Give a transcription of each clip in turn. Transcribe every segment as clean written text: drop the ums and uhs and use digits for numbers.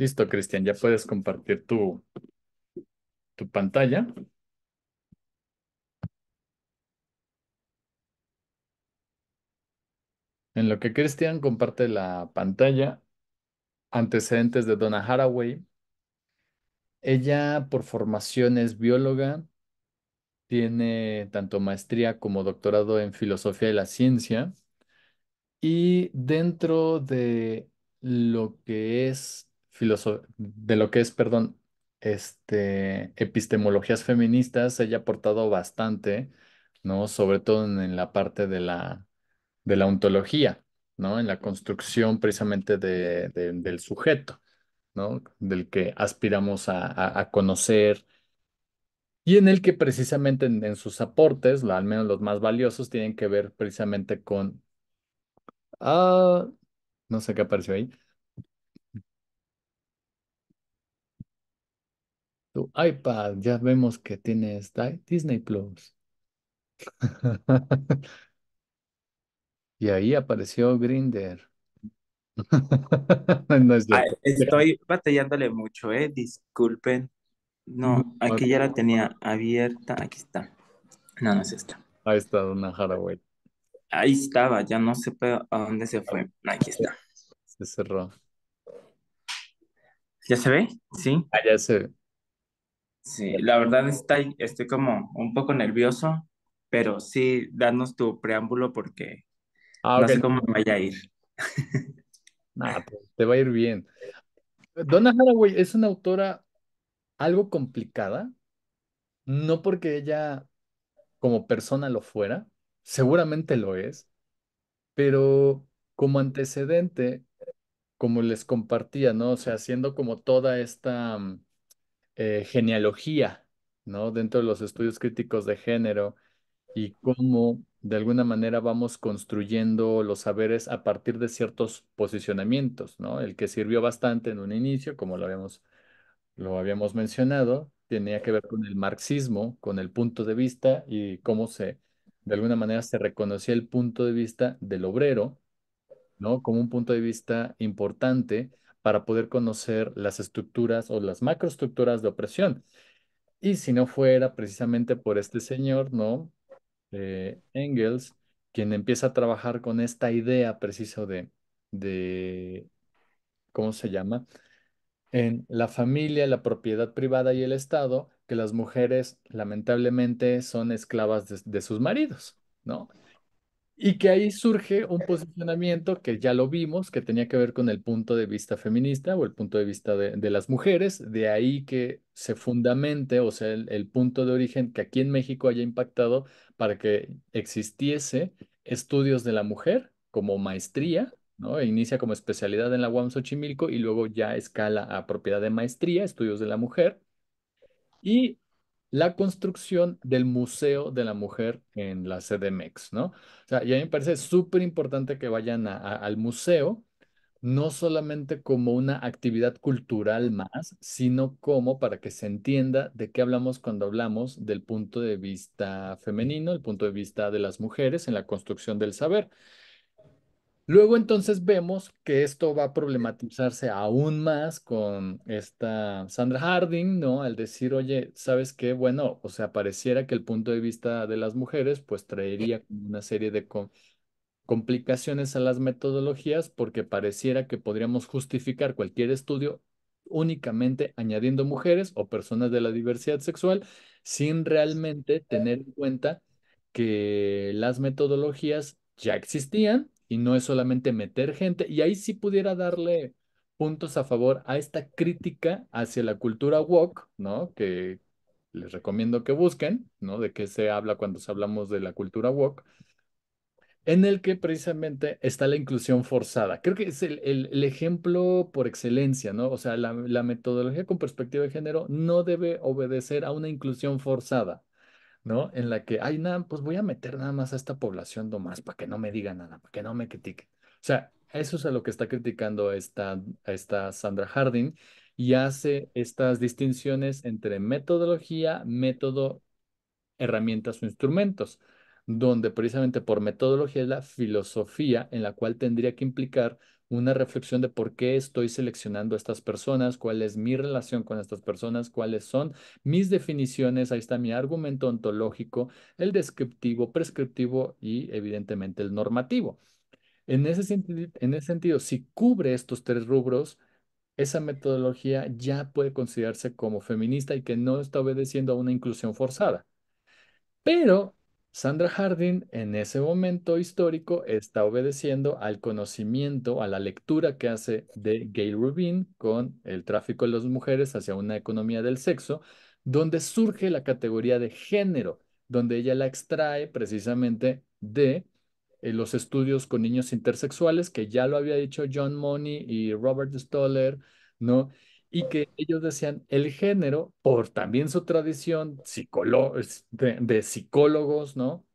Listo, Cristian, ya puedes compartir tu pantalla. En lo que Cristian comparte la pantalla, antecedentes de Donna Haraway. Ella por formación es bióloga, tiene tanto maestría como doctorado en filosofía de la ciencia y dentro de lo que es perdón, epistemologías feministas, ella ha aportado bastante, ¿no? Sobre todo en la parte de la ontología, ¿no? En la construcción precisamente del sujeto, ¿no? Del que aspiramos a conocer y en el que precisamente en sus aportes, al menos los más valiosos, tienen que ver precisamente con, ah, no sé qué apareció ahí, tu iPad, ya vemos que tienes Disney Plus. Y ahí apareció Grinder. No es Ah, cierto. estoy batallándole mucho, disculpen. No, No, aquí ya la tenía abierta. Aquí está. No, no es esta. ahí está Donna Haraway. Ahí estaba, ya no sé a dónde se fue. Aquí está. Se cerró. ¿Ya se ve? Sí. Allá se. Sí, la verdad estoy como un poco nervioso, pero sí, danos tu preámbulo porque Ah, no ok. sé cómo me vaya a ir. Nada, te va a ir bien. Donna Haraway es una autora algo complicada, no porque ella como persona lo fuera, seguramente lo es, pero como antecedente, como les compartía, ¿no? O sea, haciendo como toda esta genealogía, ¿no? Dentro de los estudios críticos de género y cómo de alguna manera vamos construyendo los saberes a partir de ciertos posicionamientos, ¿no? El que sirvió bastante en un inicio, como lo habíamos mencionado, tenía que ver con el marxismo, con el punto de vista y cómo de alguna manera se reconocía el punto de vista del obrero, ¿no? Como un punto de vista importante para poder conocer las estructuras o las macroestructuras de opresión. Y si no fuera precisamente por este señor, ¿no? Engels, quien empieza a trabajar con esta idea preciso de, ¿cómo se llama? En la familia, la propiedad privada y el Estado, que las mujeres lamentablemente son esclavas de sus maridos, ¿no? Y que ahí surge un posicionamiento que ya lo vimos, que tenía que ver con el punto de vista feminista o el punto de vista de las mujeres, de ahí que se fundamente, o sea, el punto de origen que aquí en México haya impactado para que existiese estudios de la mujer como maestría, ¿no? E inicia como especialidad en la UAM Xochimilco y luego ya escala a propiedad de maestría, estudios de la mujer y la construcción del Museo de la Mujer en la CDMX, ¿no? O sea, y a mí me parece súper importante que vayan al museo, no solamente como una actividad cultural más, sino como para que se entienda de qué hablamos cuando hablamos del punto de vista femenino, el punto de vista de las mujeres en la construcción del saber. Luego entonces vemos que esto va a problematizarse aún más con esta Sandra Harding, ¿no? Al decir, oye, ¿sabes qué? Bueno, o sea, pareciera que el punto de vista de las mujeres pues traería como una serie de complicaciones a las metodologías porque pareciera que podríamos justificar cualquier estudio únicamente añadiendo mujeres o personas de la diversidad sexual sin realmente tener en cuenta que las metodologías ya existían y no es solamente meter gente y ahí sí pudiera darle puntos a favor a esta crítica hacia la cultura woke, ¿no? Que les recomiendo que busquen, ¿no? De qué se habla cuando hablamos de la cultura woke en el que precisamente está la inclusión forzada. Creo que es el ejemplo por excelencia, ¿no? O sea, la metodología con perspectiva de género no debe obedecer a una inclusión forzada, ¿no? En la que, ay, nada, pues voy a meter nada más a esta población nomás para que no me diga nada, para que no me critiquen. O sea, eso es a lo que está criticando esta Sandra Harding y hace estas distinciones entre metodología, método herramientas o instrumentos, donde precisamente por metodología es la filosofía en la cual tendría que implicar una reflexión de por qué estoy seleccionando a estas personas, cuál es mi relación con estas personas, cuáles son mis definiciones, ahí está mi argumento ontológico, el descriptivo, prescriptivo y evidentemente el normativo. En ese sentido, si cubre estos tres rubros, esa metodología ya puede considerarse como feminista y que no está obedeciendo a una inclusión forzada. Pero Sandra Harding en ese momento histórico está obedeciendo al conocimiento, a la lectura que hace de Gayle Rubin con el tráfico de las mujeres hacia una economía del sexo, donde surge la categoría de género, donde ella la extrae precisamente de los estudios con niños intersexuales, que ya lo había dicho John Money y Robert Stoller, ¿no? Y que ellos decían el género, por también su tradición de psicólogos, ¿no?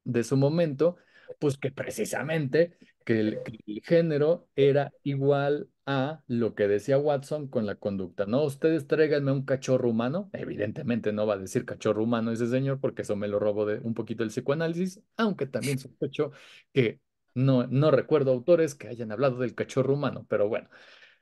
De su momento, pues que precisamente que el género era igual a lo que decía Watson con la conducta, ¿no? Ustedes tráiganme un cachorro humano, evidentemente no va a decir cachorro humano ese señor, porque eso me lo robo de un poquito del psicoanálisis, aunque también sospecho que no recuerdo autores que hayan hablado del cachorro humano, pero bueno.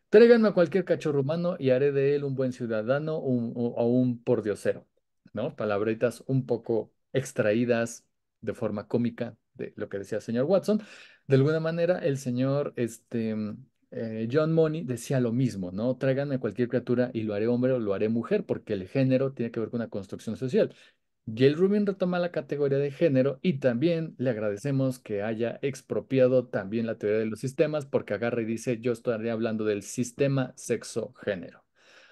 Tráiganme a cualquier cachorro humano y haré de él un buen ciudadano o un pordiosero, ¿no? Palabritas un poco extraídas de forma cómica de lo que decía el señor Watson. De alguna manera, el señor John Money decía lo mismo, ¿no? Tráiganme cualquier criatura y lo haré hombre o lo haré mujer, porque el género tiene que ver con una construcción social. Gail Rubin retoma la categoría de género y también le agradecemos que haya expropiado también la teoría de los sistemas porque agarra y dice, yo estaría hablando del sistema sexo-género,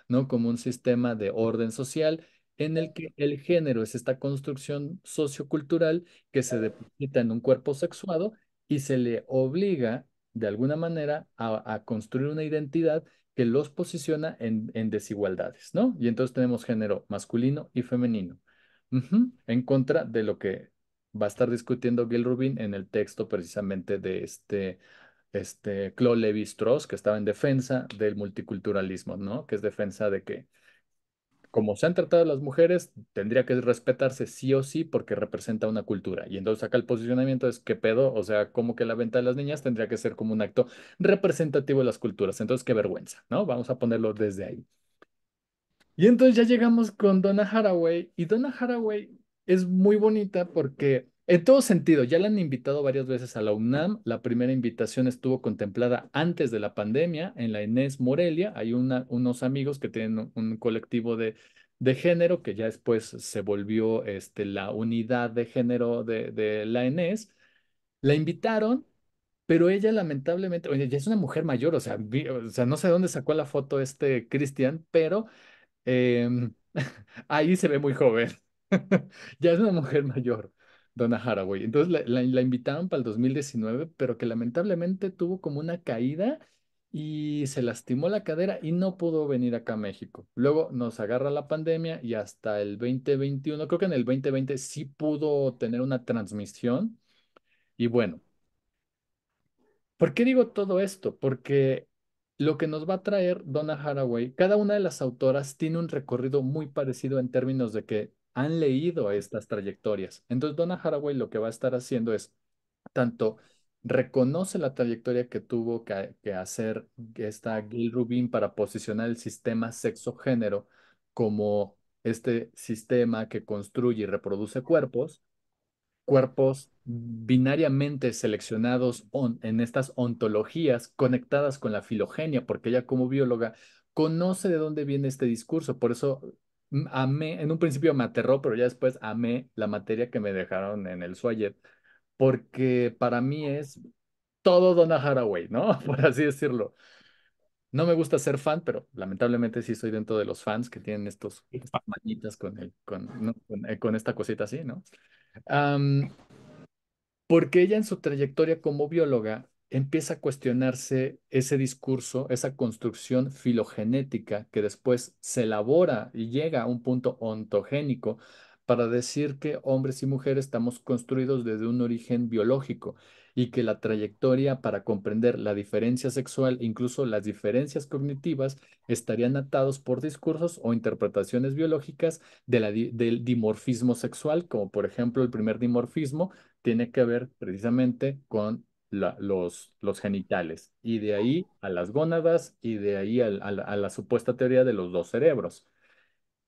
¿no? Como un sistema de orden social en el que el género es esta construcción sociocultural que se deposita en un cuerpo sexuado y se le obliga de alguna manera a construir una identidad que los posiciona en desigualdades, ¿no? Y entonces tenemos género masculino y femenino. Ujú, en contra de lo que va a estar discutiendo Gil Rubin en el texto precisamente de Claude Lévi-Strauss, que estaba en defensa del multiculturalismo, ¿no? Que es defensa de que, como se han tratado las mujeres, tendría que respetarse sí o sí porque representa una cultura. Y entonces acá el posicionamiento es, ¿qué pedo? O sea, como que la venta de las niñas tendría que ser como un acto representativo de las culturas. Entonces, qué vergüenza, ¿no? Vamos a ponerlo desde ahí. Y entonces ya llegamos con Donna Haraway y Donna Haraway es muy bonita porque en todo sentido, ya la han invitado varias veces a la UNAM. La primera invitación estuvo contemplada antes de la pandemia en la Inés Morelia. Hay unos amigos que tienen un colectivo de género que ya después se volvió la unidad de género de la Inés. La invitaron, pero ella lamentablemente, oye, ya es una mujer mayor, o sea, o sea, no sé de dónde sacó la foto Cristian, pero... Em, ahí se ve muy joven. Ya es una mujer mayor, Donna Haraway. Entonces la invitaron para el 2019, pero que lamentablemente tuvo como una caída y se lastimó la cadera y no pudo venir acá a México. Luego nos agarra la pandemia y hasta el 2021, creo que en el 2020 sí pudo tener una transmisión. Y bueno. ¿Por qué digo todo esto? Porque lo que nos va a traer Donna Haraway, cada una de las autoras tiene un recorrido muy parecido en términos de que han leído estas trayectorias. Entonces, Donna Haraway lo que va a estar haciendo es tanto reconoce la trayectoria que tuvo que hacer esta Gail Rubin para posicionar el sistema sexo-género como este sistema que construye y reproduce cuerpos binariamente seleccionados en estas ontologías conectadas con la filogenia, porque ella como bióloga conoce de dónde viene este discurso. Por eso amé, en un principio me aterró, pero ya después amé la materia que me dejaron en el Swayet, porque para mí es todo Donna Haraway, ¿no? Por así decirlo. No me gusta ser fan, pero lamentablemente sí soy dentro de los fans que tienen estas mañitas ¿no? Con esta cosita así, ¿no? Porque ella en su trayectoria como bióloga empieza a cuestionarse ese discurso, esa construcción filogenética que después se elabora y llega a un punto ontogénico para decir que hombres y mujeres estamos construidos desde un origen biológico y que la trayectoria para comprender la diferencia sexual, incluso las diferencias cognitivas, estarían atados por discursos o interpretaciones biológicas del dimorfismo sexual, como por ejemplo el primer dimorfismo tiene que ver precisamente con los genitales, y de ahí a las gónadas, y de ahí a la supuesta teoría de los dos cerebros.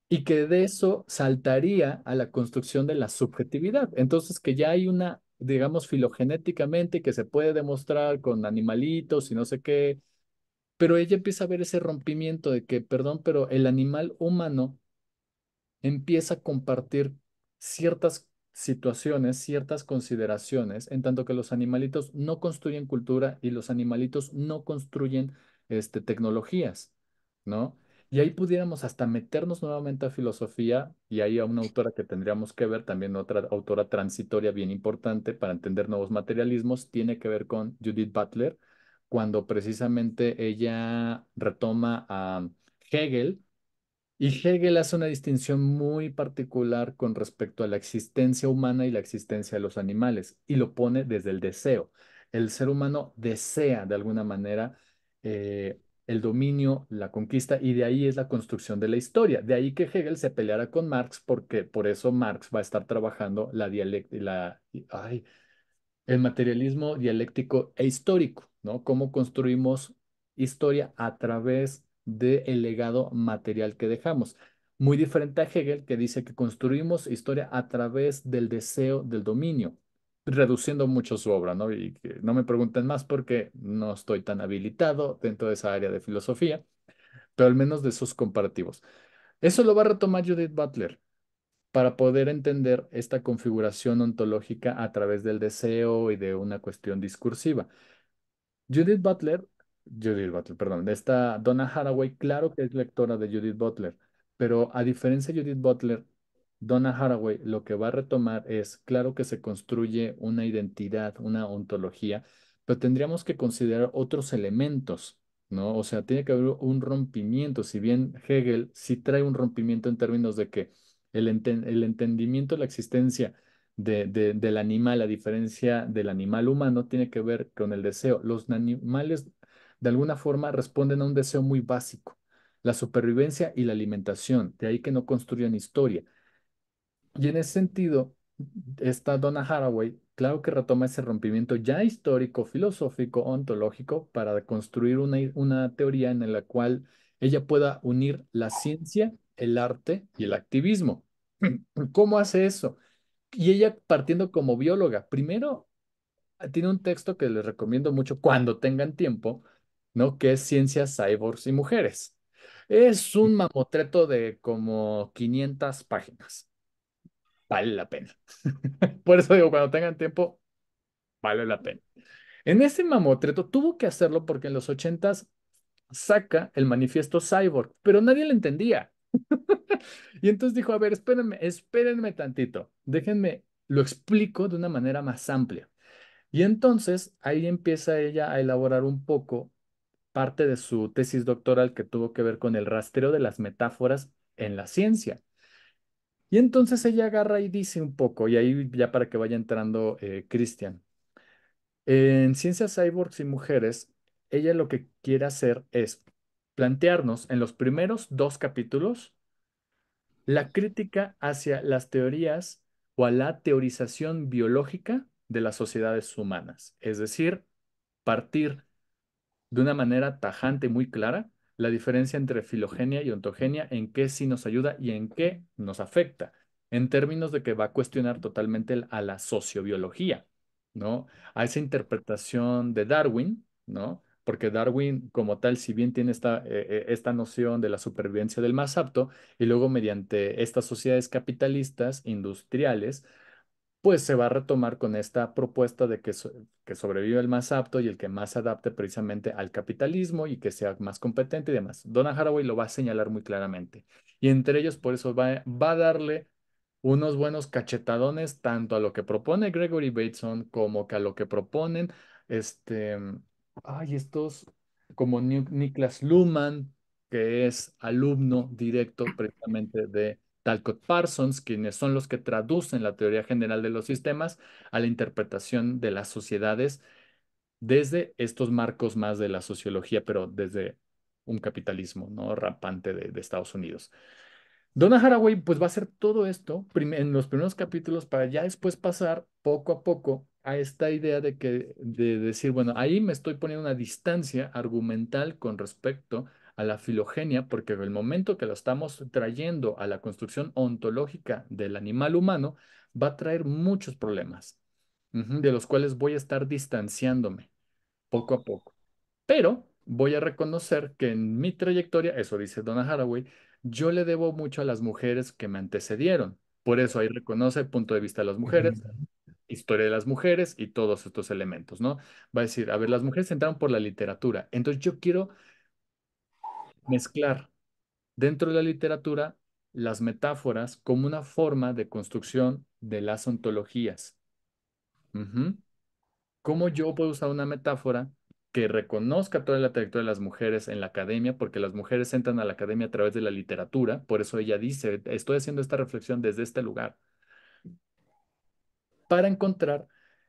Y que de eso saltaría a la construcción de la subjetividad. Entonces, que ya hay una, digamos, filogenéticamente que se puede demostrar con animalitos y no sé qué, pero ella empieza a ver ese rompimiento de que, perdón, pero el animal humano empieza a compartir ciertas situaciones, ciertas consideraciones, en tanto que los animalitos no construyen cultura y los animalitos no construyen tecnologías, ¿no? Y ahí pudiéramos hasta meternos nuevamente a filosofía, y ahí a una autora que tendríamos que ver, también otra autora transitoria bien importante para entender nuevos materialismos, tiene que ver con Judith Butler, cuando precisamente ella retoma a Hegel, y Hegel hace una distinción muy particular con respecto a la existencia humana y la existencia de los animales, y lo pone desde el deseo. El ser humano desea de alguna manera el dominio, la conquista, y de ahí es la construcción de la historia. De ahí que Hegel se peleara con Marx, porque por eso Marx va a estar trabajando la dialéctica, el materialismo dialéctico e histórico, ¿no? Cómo construimos historia a través del legado material que dejamos. Muy diferente a Hegel, que dice que construimos historia a través del deseo del dominio, reduciendo mucho su obra, ¿no? Y que no me pregunten más porque no estoy tan habilitado dentro de esa área de filosofía, pero al menos de esos comparativos. Eso lo va a retomar Judith Butler para poder entender esta configuración ontológica a través del deseo y de una cuestión discursiva. Judith Butler, Judith Butler, perdón, de esta Donna Haraway, claro que es lectora de Judith Butler, pero a diferencia de Judith Butler, Donna Haraway lo que va a retomar es, claro que se construye una identidad, una ontología, pero tendríamos que considerar otros elementos, ¿no? O sea, tiene que haber un rompimiento, si bien Hegel sí trae un rompimiento en términos de que el entendimiento de la existencia del animal, a diferencia del animal humano, tiene que ver con el deseo. Los animales, de alguna forma, responden a un deseo muy básico, la supervivencia y la alimentación, de ahí que no construyan historia. Y en ese sentido, esta Donna Haraway, claro que retoma ese rompimiento ya histórico, filosófico, ontológico, para construir una teoría en la cual ella pueda unir la ciencia, el arte y el activismo. ¿Cómo hace eso? Y ella partiendo como bióloga, primero tiene un texto que les recomiendo mucho cuando tengan tiempo, ¿no? Que es Ciencias, Cyborgs y Mujeres. Es un mamotreto de como 500 páginas. Vale la pena. Por eso digo, cuando tengan tiempo, vale la pena. En ese mamotreto tuvo que hacerlo porque en los 80s saca el manifiesto Cyborg, pero nadie le entendía. Y entonces dijo, a ver, espérenme tantito, déjenme, lo explico de una manera más amplia. Y entonces ahí empieza ella a elaborar un poco parte de su tesis doctoral que tuvo que ver con el rastreo de las metáforas en la ciencia. Y entonces ella agarra y dice un poco, y ahí ya para que vaya entrando Cristian, en Ciencias, Cyborgs y Mujeres, ella lo que quiere hacer es plantearnos en los primeros dos capítulos la crítica hacia las teorías o a la teorización biológica de las sociedades humanas, es decir, partir de una manera tajante y muy clara la diferencia entre filogenia y ontogenia, en qué sí nos ayuda y en qué nos afecta, en términos de que va a cuestionar totalmente a la sociobiología, ¿no? A esa interpretación de Darwin, ¿no? Porque Darwin, como tal, si bien tiene esta noción de la supervivencia del más apto, y luego mediante estas sociedades capitalistas, industriales, pues se va a retomar con esta propuesta de que sobreviva el más apto y el que más se adapte precisamente al capitalismo y que sea más competente y demás. Donna Haraway lo va a señalar muy claramente. Y entre ellos, por eso va a darle unos buenos cachetadones tanto a lo que propone Gregory Bateson como que a lo que proponen este, estos como Niklas Luhmann, que es alumno directo precisamente de Talcott Parsons, quienes son los que traducen la teoría general de los sistemas a la interpretación de las sociedades desde estos marcos más de la sociología, pero desde un capitalismo, ¿no? Rampante de Estados Unidos. Donna Haraway pues va a hacer todo esto en los primeros capítulos para ya después pasar poco a poco a esta idea de decir, bueno, ahí me estoy poniendo una distancia argumental con respecto a la filogenia, porque en el momento que lo estamos trayendo a la construcción ontológica del animal humano, va a traer muchos problemas, de los cuales voy a estar distanciándome poco a poco. Pero voy a reconocer que en mi trayectoria, eso dice Donna Haraway, yo le debo mucho a las mujeres que me antecedieron. Por eso ahí reconoce el punto de vista de las mujeres, Ujú. historia de las mujeres y todos estos elementos, ¿no? Va a decir, a ver, las mujeres entraron por la literatura, entonces yo quiero mezclar dentro de la literatura las metáforas como una forma de construcción de las ontologías. Ujú. ¿Cómo yo puedo usar una metáfora que reconozca toda la trayectoria de las mujeres en la academia? Porque las mujeres entran a la academia a través de la literatura, por eso ella dice, estoy haciendo esta reflexión desde este lugar, para encontrar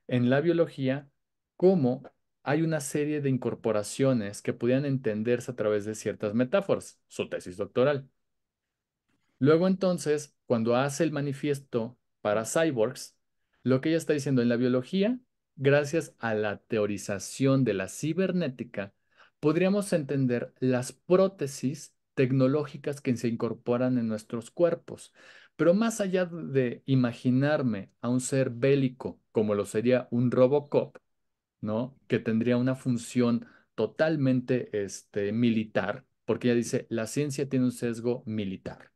en la biología cómo hay una serie de incorporaciones que pudieran entenderse a través de ciertas metáforas, su tesis doctoral. Luego entonces, cuando hace el manifiesto para cyborgs, lo que ella está diciendo en la biología, gracias a la teorización de la cibernética, podríamos entender las prótesis tecnológicas que se incorporan en nuestros cuerpos. Pero más allá de imaginarme a un ser bélico como lo sería un Robocop, ¿no? Que tendría una función totalmente militar, porque ella dice, la ciencia tiene un sesgo militar.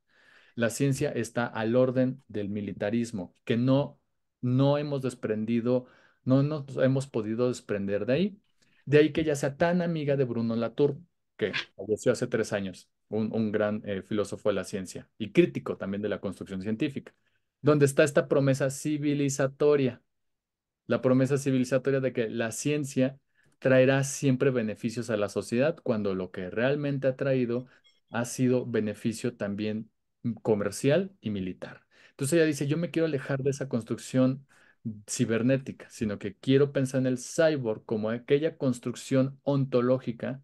La ciencia está al orden del militarismo, que no hemos desprendido, no nos hemos podido desprender de ahí. De ahí que ella sea tan amiga de Bruno Latour, que falleció hace 3 años, un gran filósofo de la ciencia y crítico también de la construcción científica, donde está esta promesa civilizatoria, la promesa civilizatoria de que la ciencia traerá siempre beneficios a la sociedad, cuando lo que realmente ha traído ha sido beneficio también comercial y militar. Entonces ella dice, yo me quiero alejar de esa construcción cibernética, sino que quiero pensar en el cyborg como aquella construcción ontológica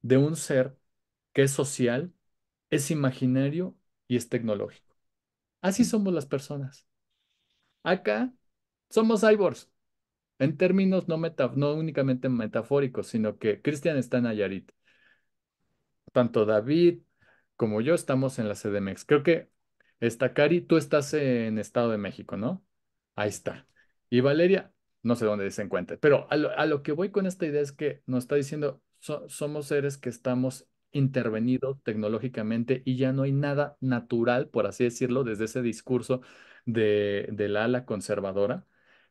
de un ser que es social, es imaginario y es tecnológico. Así somos las personas. Acá somos cyborgs. En términos no únicamente metafóricos, sino que Cristian está en Nayarit. Tanto David como yo estamos en la CDMX. Creo que está Cari, tú estás en Estado de México, ¿no? Ahí está. Y Valeria, no sé dónde se encuentra, pero a lo que voy con esta idea es que nos está diciendo, somos seres que estamos intervenidos tecnológicamente y ya no hay nada natural, por así decirlo, desde ese discurso de la ala conservadora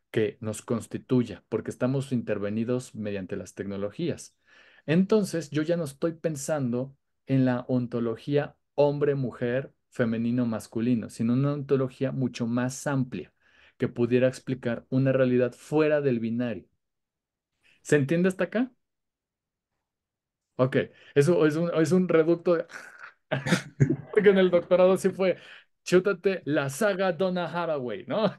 que nos constituya, porque estamos intervenidos mediante las tecnologías. Entonces, yo ya no estoy pensando en la ontología hombre-mujer, femenino-masculino, sino una ontología mucho más amplia que pudiera explicar una realidad fuera del binario. ¿Se entiende hasta acá? Ok, eso es un reducto porque en el doctorado sí fue, chútate la saga Donna Haraway, ¿no?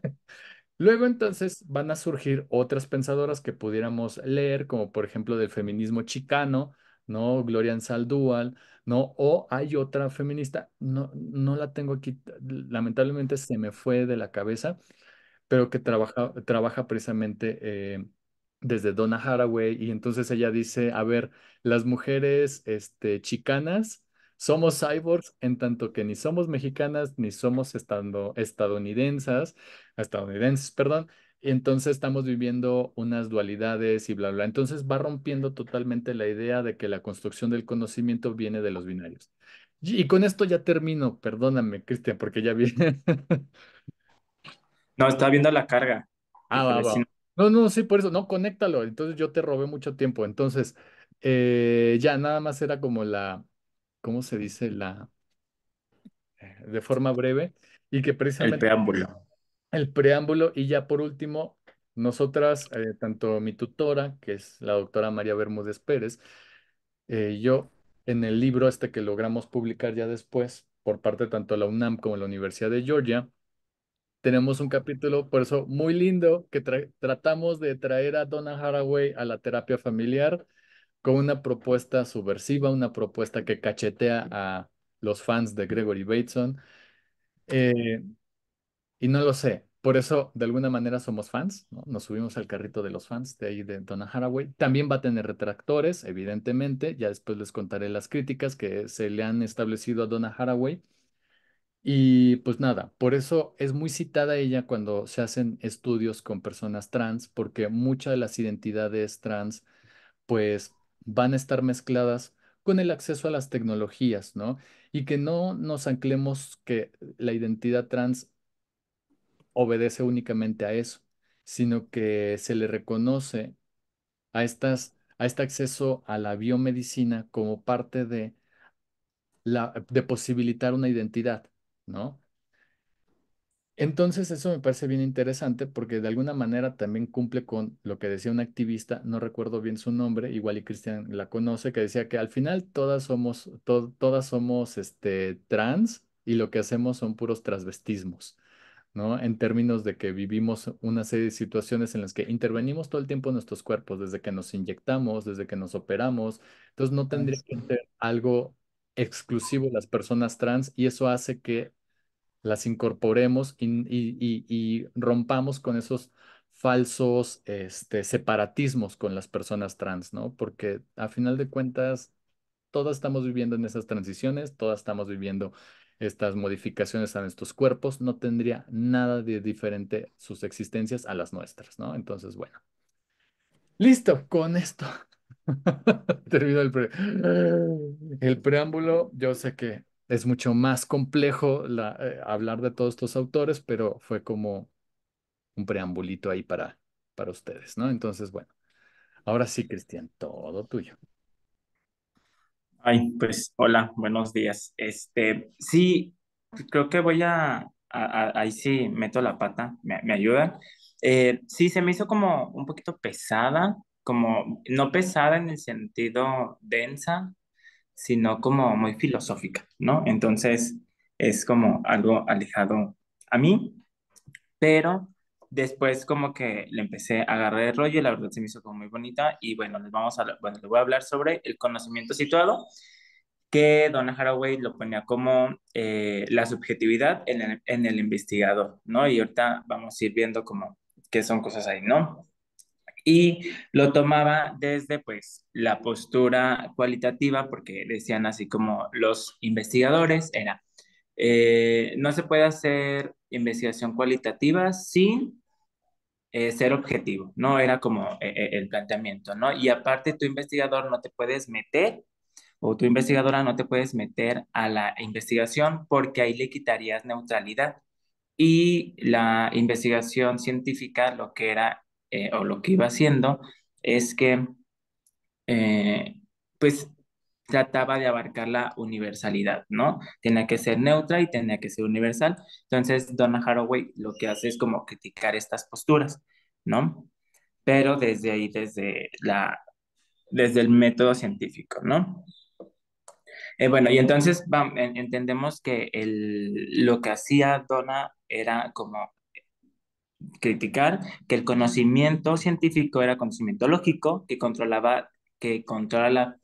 Luego entonces van a surgir otras pensadoras que pudiéramos leer, como por ejemplo del feminismo chicano, ¿no? Gloria Anzaldúa, ¿no? O hay otra feminista, no la tengo aquí, lamentablemente se me fue de la cabeza, pero que trabaja precisamente desde Donna Haraway, y entonces ella dice, a ver, las mujeres chicanas somos cyborgs en tanto que ni somos mexicanas ni somos estadounidenses, perdón, y entonces estamos viviendo unas dualidades y bla, bla. Entonces va rompiendo totalmente la idea de que la construcción del conocimiento viene de los binarios. Y con esto ya termino, perdóname, Cristian, porque ya viene. No, estaba viendo la carga. Ah, va, Híjole, sí. va. No, no, sí, por eso, no, conéctalo. Entonces yo te robé mucho tiempo. Entonces, ya nada más era como ¿cómo se dice? De forma breve, y que El precisamente preámbulo. el preámbulo, y ya por último, nosotras, tanto mi tutora, que es la doctora María Bermúdez Pérez, yo en el libro que logramos publicar ya después, por parte tanto de la UNAM como de la Universidad de Georgia, tenemos un capítulo, por eso, muy lindo, que tratamos de traer a Donna Haraway a la terapia familiar con una propuesta subversiva, una propuesta que cachetea a los fans de Gregory Bateson. Eh, y no lo sé, por eso, de alguna manera, somos fans, ¿no? Nos subimos al carrito de los fans de ahí de Donna Haraway. También va a tener retractores, evidentemente. Ya después les contaré las críticas que se le han establecido a Donna Haraway. Y pues nada, por eso es muy citada ella cuando se hacen estudios con personas trans, porque muchas de las identidades trans pues van a estar mezcladas con el acceso a las tecnologías, ¿no? Y que no nos anclemos que la identidad trans obedece únicamente a eso, sino que se le reconoce a este acceso a la biomedicina como parte de posibilitar una identidad, ¿no? Entonces eso me parece bien interesante porque de alguna manera también cumple con lo que decía un activista, no recuerdo bien su nombre, igual y Cristian la conoce, que decía que al final todas somos trans y lo que hacemos son puros transvestismos, ¿no? En términos de que vivimos una serie de situaciones en las que intervenimos todo el tiempo en nuestros cuerpos, desde que nos inyectamos, desde que nos operamos, entonces no tendría que ser algo exclusivo de las personas trans y eso hace que las incorporemos y rompamos con esos falsos separatismos con las personas trans, ¿no? Porque a final de cuentas, todas estamos viviendo en esas transiciones, todas estamos viviendo estas modificaciones a nuestros cuerpos, no tendría nada de diferente sus existencias a las nuestras, ¿no? Entonces, bueno, listo, con esto. Terminó el preámbulo. Yo sé que es mucho más complejo hablar de todos estos autores, pero fue como un preambulito ahí para ustedes, ¿no? Entonces, bueno, ahora sí, Cristian, todo tuyo. Ay, pues hola, buenos días. Sí, creo que voy ahí sí meto la pata, me ayudan. Sí, se me hizo como un poquito pesada, como no pesada en el sentido densa, sino como muy filosófica, ¿no? Entonces es como algo alejado a mí, pero después como que le empecé a agarrar el rollo y la verdad se me hizo como muy bonita y bueno, bueno, les voy a hablar sobre el conocimiento situado, que Donna Haraway lo ponía como la subjetividad en el investigador, ¿no? Y ahorita vamos a ir viendo como qué son cosas ahí, ¿no? Y lo tomaba desde pues la postura cualitativa porque decían así como los investigadores era no se puede hacer investigación cualitativa sin ser objetivo, ¿no? Era como el planteamiento, ¿no? Y aparte, tu investigador no te puedes meter o tu investigadora no te puedes meter a la investigación porque ahí le quitarías neutralidad. Y la investigación científica lo que era o lo que iba haciendo es que eh, pues trataba de abarcar la universalidad, ¿no? Tenía que ser neutra y tenía que ser universal. Entonces, Donna Haraway lo que hace es como criticar estas posturas, ¿no? Pero desde ahí, desde el método científico, ¿no? Bueno, y entonces entendemos que lo que hacía Donna era como criticar que el conocimiento científico era conocimiento lógico que controla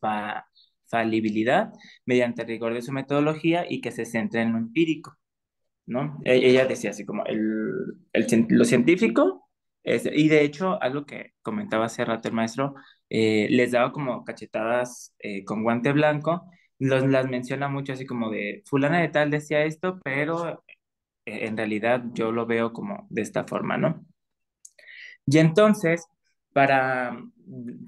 la falibilidad mediante el rigor de su metodología y que se centra en lo empírico, ¿no? Ella decía así como lo científico, y de hecho, algo que comentaba hace rato el maestro, les daba como cachetadas con guante blanco, las menciona mucho así como de fulana de tal decía esto, pero en realidad yo lo veo como de esta forma, ¿no? Y entonces, para,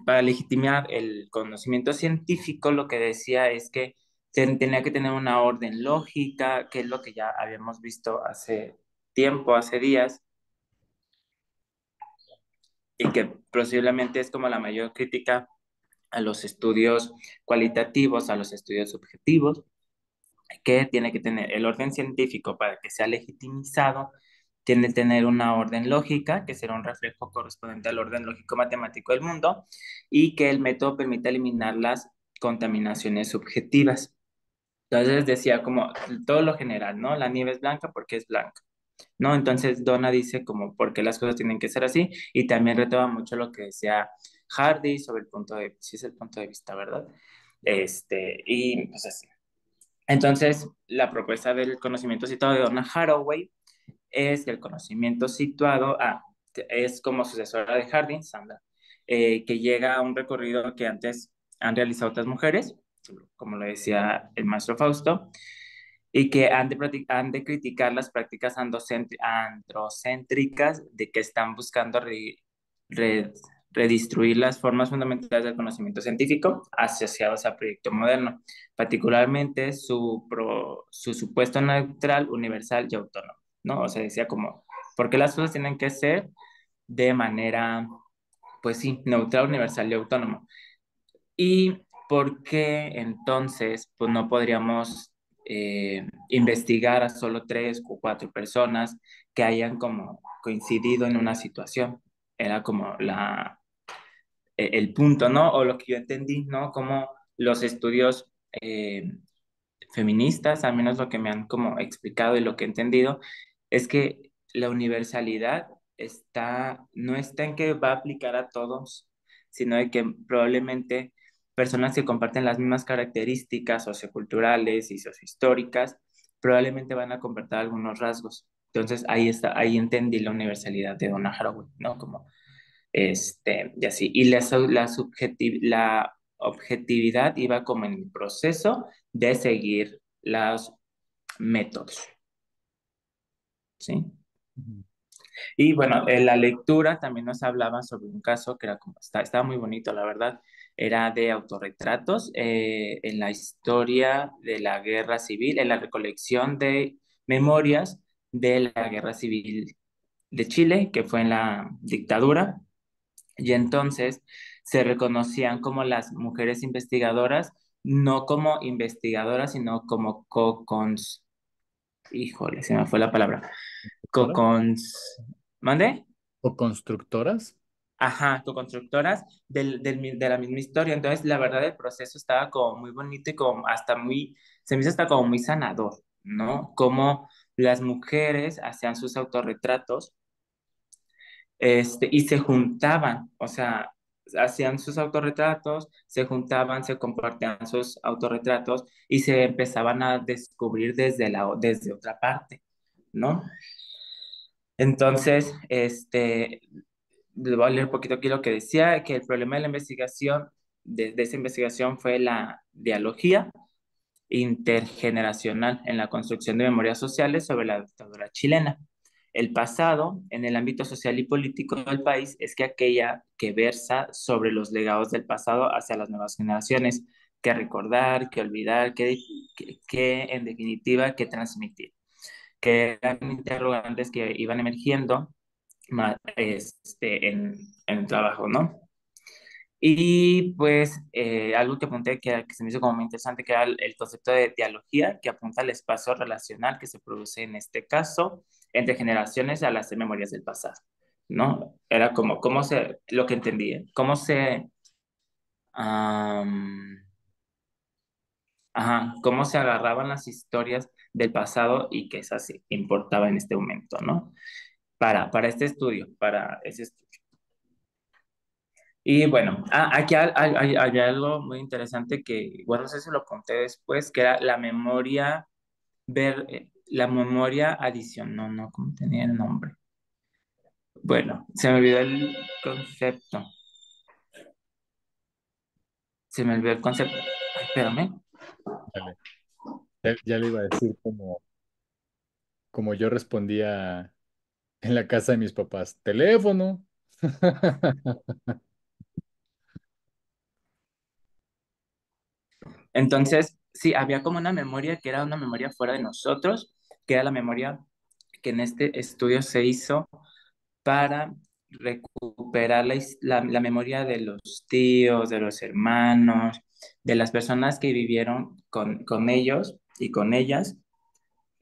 para legitimar el conocimiento científico, lo que decía es que tenía que tener una orden lógica, que es lo que ya habíamos visto hace tiempo, hace días, y que posiblemente es como la mayor crítica a los estudios cualitativos, a los estudios objetivos, que tiene que tener el orden científico para que sea legitimizado, tiene que tener una orden lógica, que será un reflejo correspondiente al orden lógico matemático del mundo, y que el método permita eliminar las contaminaciones subjetivas. Entonces decía como todo lo general, ¿no? La nieve es blanca porque es blanca, ¿no? Entonces Donna dice como por qué las cosas tienen que ser así, y también retoma mucho lo que decía Hardy sobre el punto de, sí es el punto de vista, ¿verdad? Y pues así. Entonces, la propuesta del conocimiento citado de Donna Haraway es que el conocimiento situado, es como sucesora de Harding, Sandra, que llega a un recorrido que antes han realizado otras mujeres, como lo decía el maestro Fausto, y que han de criticar las prácticas androcéntricas de que están buscando re- redistribuir las formas fundamentales del conocimiento científico asociados al proyecto moderno, particularmente su supuesto neutral, universal y autónomo, ¿no? O sea, decía como, ¿por qué las cosas tienen que ser de manera, pues sí, neutral, universal y autónomo? ¿Y por qué entonces pues no podríamos investigar a solo tres o cuatro personas que hayan como coincidido en una situación? Era como el punto, ¿no? O lo que yo entendí, ¿no? Como los estudios feministas, al menos lo que me han como explicado y lo que he entendido, es que la universalidad no está en que va a aplicar a todos, sino de que probablemente personas que comparten las mismas características socioculturales y sociohistóricas, probablemente van a compartir algunos rasgos. Entonces ahí está, ahí entendí la universalidad de Donna Haraway, ¿no? Como y así. Y la objetividad iba como en el proceso de seguir los métodos, ¿sí? Ujú. Y bueno, en la lectura también nos hablaba sobre un caso que era como, estaba muy bonito, la verdad, era de autorretratos en la historia de la guerra civil, en la recolección de memorias de la guerra civil de Chile, que fue en la dictadura. Y entonces se reconocían como las mujeres investigadoras, no como investigadoras, sino como híjole, se me fue la palabra, ¿Constructoras? co-cons, ¿mande? ¿O constructoras? Ajá, co-constructoras de la misma historia. Entonces, la verdad, el proceso estaba como muy bonito y como hasta muy, se me hizo hasta como muy sanador, ¿no? Como las mujeres hacían sus autorretratos y se juntaban, o sea, hacían sus autorretratos, se juntaban, se compartían sus autorretratos y se empezaban a descubrir desde otra parte, ¿no? Entonces, les voy a leer un poquito aquí lo que decía, que el problema de la investigación, de esa investigación fue la dialogía intergeneracional en la construcción de memorias sociales sobre la dictadura chilena. El pasado, en el ámbito social y político del país, es que aquella que versa sobre los legados del pasado hacia las nuevas generaciones, que recordar, que olvidar, que en definitiva, que transmitir, que eran interrogantes que iban emergiendo en el trabajo, ¿no? Y pues algo que apunté que se me hizo como muy interesante, que era el concepto de dialogía, que apunta al espacio relacional que se produce en este caso entre generaciones al hacer memorias del pasado, ¿no? Era como, lo que entendía, am, cómo se agarraban las historias del pasado y que esas sí importaba en este momento, ¿no? Para este estudio, para ese estudio. Y bueno, aquí hay algo muy interesante que, bueno, no sé si lo conté después, que era la memoria adicional, no, ¿cómo tenía el nombre? Bueno, se me olvidó el concepto, se me olvidó el concepto. Ay, espérame. Dale. Ya le iba a decir como yo respondía en la casa de mis papás, teléfono. Entonces, sí, había como una memoria que era una memoria fuera de nosotros, que era la memoria que en este estudio se hizo para recuperar la memoria de los tíos, de los hermanos, de las personas que vivieron con ellos y con ellas,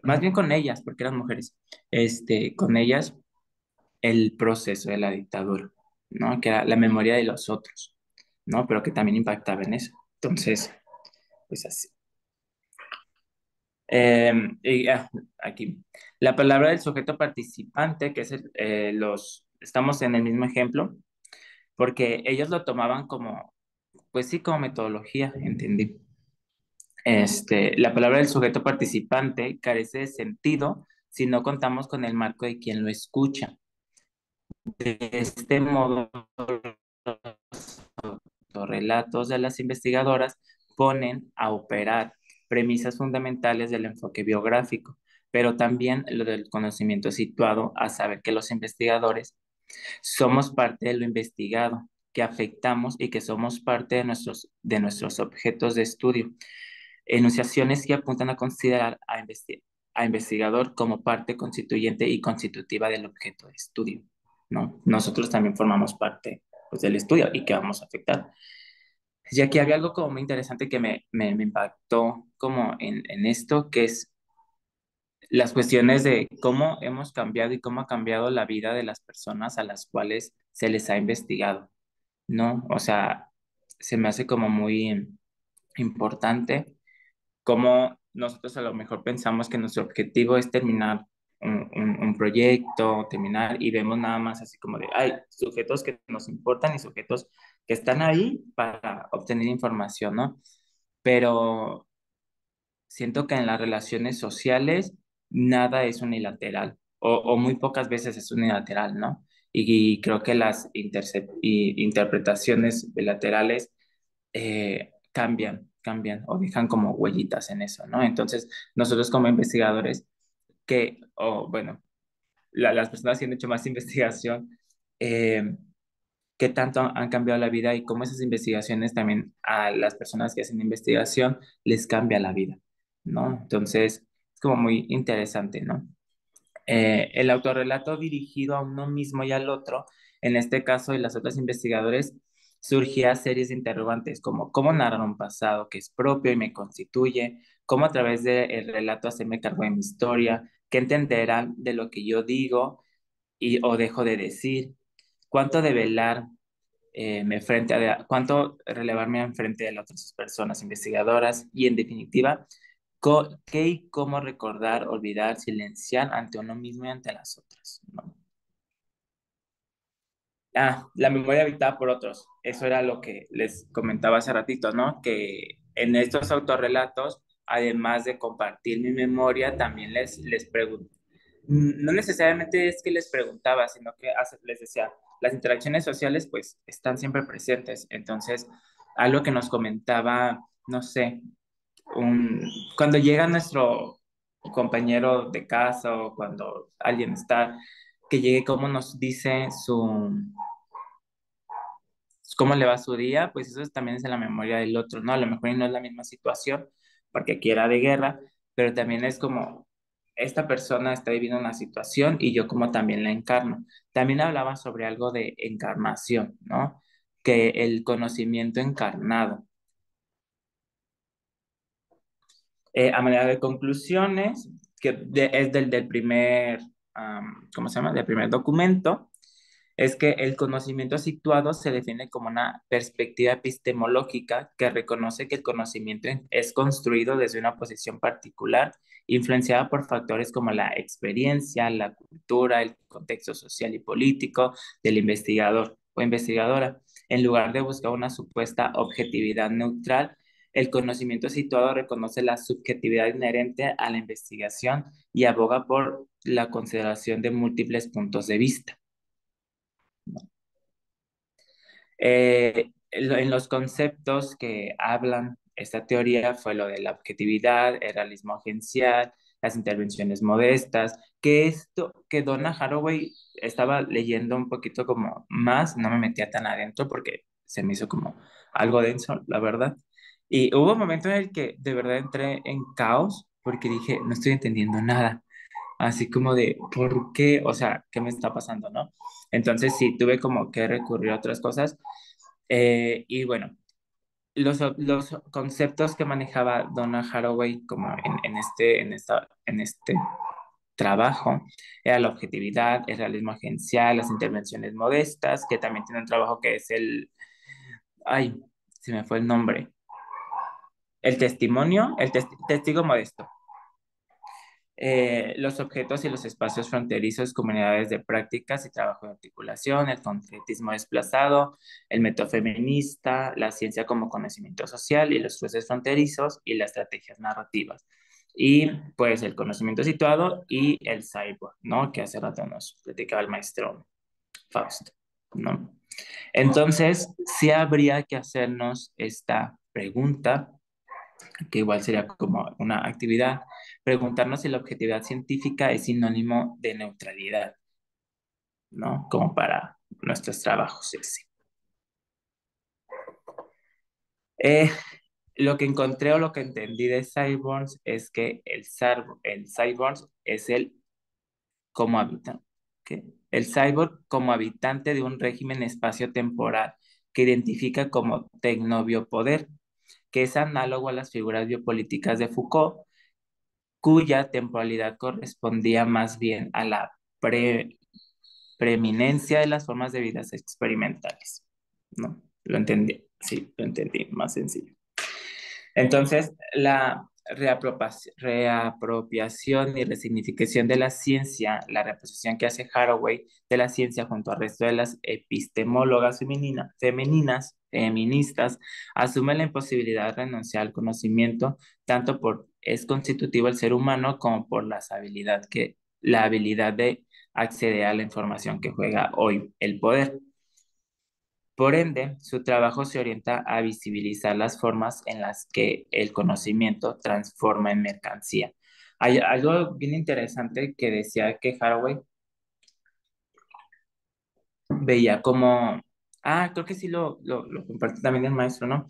más bien con ellas, porque eran mujeres, con ellas el proceso de la dictadura, ¿no? Que era la memoria de los otros, ¿no? Pero que también impactaba en eso. Entonces, pues así. Aquí, la palabra del sujeto participante, que es estamos en el mismo ejemplo, porque ellos lo tomaban como, pues sí, como metodología, entendí. La palabra del sujeto participante carece de sentido si no contamos con el marco de quien lo escucha. De este modo, los relatos de las investigadoras ponen a operar premisas fundamentales del enfoque biográfico, pero también lo del conocimiento situado a saber que los investigadores somos parte de lo investigado, que afectamos y que somos parte de nuestros objetos de estudio. Enunciaciones que apuntan a considerar a investigador como parte constituyente y constitutiva del objeto de estudio, ¿no? Nosotros también formamos parte, pues, del estudio y que vamos a afectar. Ya que había algo como muy interesante que me impactó como en esto, que es las cuestiones de cómo hemos cambiado y cómo ha cambiado la vida de las personas a las cuales se les ha investigado, ¿no? O sea, se me hace como muy importante cómo nosotros a lo mejor pensamos que nuestro objetivo es terminar un proyecto, terminar, y vemos nada más así como de, hay sujetos que nos importan y sujetos que están ahí para obtener información, ¿no? Pero siento que en las relaciones sociales nada es unilateral o muy pocas veces es unilateral, ¿no? Y creo que las interpretaciones bilaterales cambian o dejan como huellitas en eso, ¿no? Entonces, nosotros como investigadores o bueno, las personas que han hecho más investigación, eh, qué tanto han cambiado la vida y cómo esas investigaciones también a las personas que hacen investigación les cambia la vida, ¿no? Entonces, es como muy interesante, ¿no? El autorrelato dirigido a uno mismo y al otro, en este caso y las otras investigadores, surgía series de interrogantes como cómo narrar un pasado que es propio y me constituye, cómo a través del relato hacerme cargo de mi historia, qué entenderán de lo que yo digo o dejo de decir, cuánto develar cuánto relevarme en frente de las otras personas investigadoras y en definitiva, qué y cómo recordar, olvidar, silenciar ante uno mismo y ante las otras, ¿no? La memoria habitada por otros. Eso era lo que les comentaba hace ratito, ¿no? Que en estos autorrelatos, además de compartir mi memoria, también les pregunto. No necesariamente es que les preguntaba, sino que les decía, las interacciones sociales pues están siempre presentes. Entonces, algo que nos comentaba, no sé, cuando llega nuestro compañero de casa o cuando alguien está, que llegue, cómo nos dice cómo le va su día, pues eso también es en la memoria del otro, ¿no? A lo mejor no es la misma situación, porque aquí era de guerra, pero también es como esta persona está viviendo una situación y yo como también la encarno. También hablaba sobre algo de encarnación, ¿no? Que el conocimiento encarnado. A manera de conclusiones, es del primer, ¿cómo se llama? Del primer documento, es que el conocimiento situado se define como una perspectiva epistemológica que reconoce que el conocimiento es construido desde una posición particular, influenciada por factores como la experiencia, la cultura, el contexto social y político del investigador o investigadora. En lugar de buscar una supuesta objetividad neutral, el conocimiento situado reconoce la subjetividad inherente a la investigación y aboga por la consideración de múltiples puntos de vista. En los conceptos que hablan esta teoría fue lo de la objetividad, el realismo agencial, las intervenciones modestas, que esto, que Donna Haraway estaba leyendo un poquito como más, no me metía tan adentro porque se me hizo como algo denso, la verdad. Y hubo un momento en el que de verdad entré en caos porque dije, no estoy entendiendo nada. Así como de, ¿por qué? O sea, ¿qué me está pasando, no? Entonces sí, tuve como que recurrir a otras cosas. Y bueno, los conceptos que manejaba Donna Haraway como en este trabajo era la objetividad, el realismo agencial, las intervenciones modestas, que también tiene un trabajo que es ay, se me fue el nombre, el testimonio, testigo modesto. Los objetos y los espacios fronterizos, comunidades de prácticas y trabajo de articulación, el concretismo desplazado, el método feminista, la ciencia como conocimiento social y los cruces fronterizos y las estrategias narrativas. y pues el conocimiento situado y el cyborg, ¿no? Que hace rato nos platicaba el maestro Fausto, ¿no? Entonces, sí habría que hacernos esta pregunta, que igual sería como una actividad, preguntarnos si la objetividad científica es sinónimo de neutralidad, ¿no? Como para nuestros trabajos, sí, sí. Eh, lo que encontré o lo que entendí de Cyborgs es que el Cyborgs es el como habitante, ¿qué? El cyborg como habitante de un régimen espacio-temporal que identifica como tecnobiopoder, que es análogo a las figuras biopolíticas de Foucault, cuya temporalidad correspondía más bien a la preeminencia de las formas de vidas experimentales. ¿No? Lo entendí, sí, lo entendí, más sencillo. Entonces, la reapropiación y resignificación de la ciencia, la reposición que hace Haraway de la ciencia junto al resto de las epistemólogas femeninas, feministas, asume la imposibilidad de renunciar al conocimiento, tanto por es constitutivo el ser humano como por la habilidad de acceder a la información que juega hoy el poder. Por ende, su trabajo se orienta a visibilizar las formas en las que el conocimiento transforma en mercancía. Hay algo bien interesante que decía que Haraway veía como, creo que sí lo compartió también el maestro, ¿no?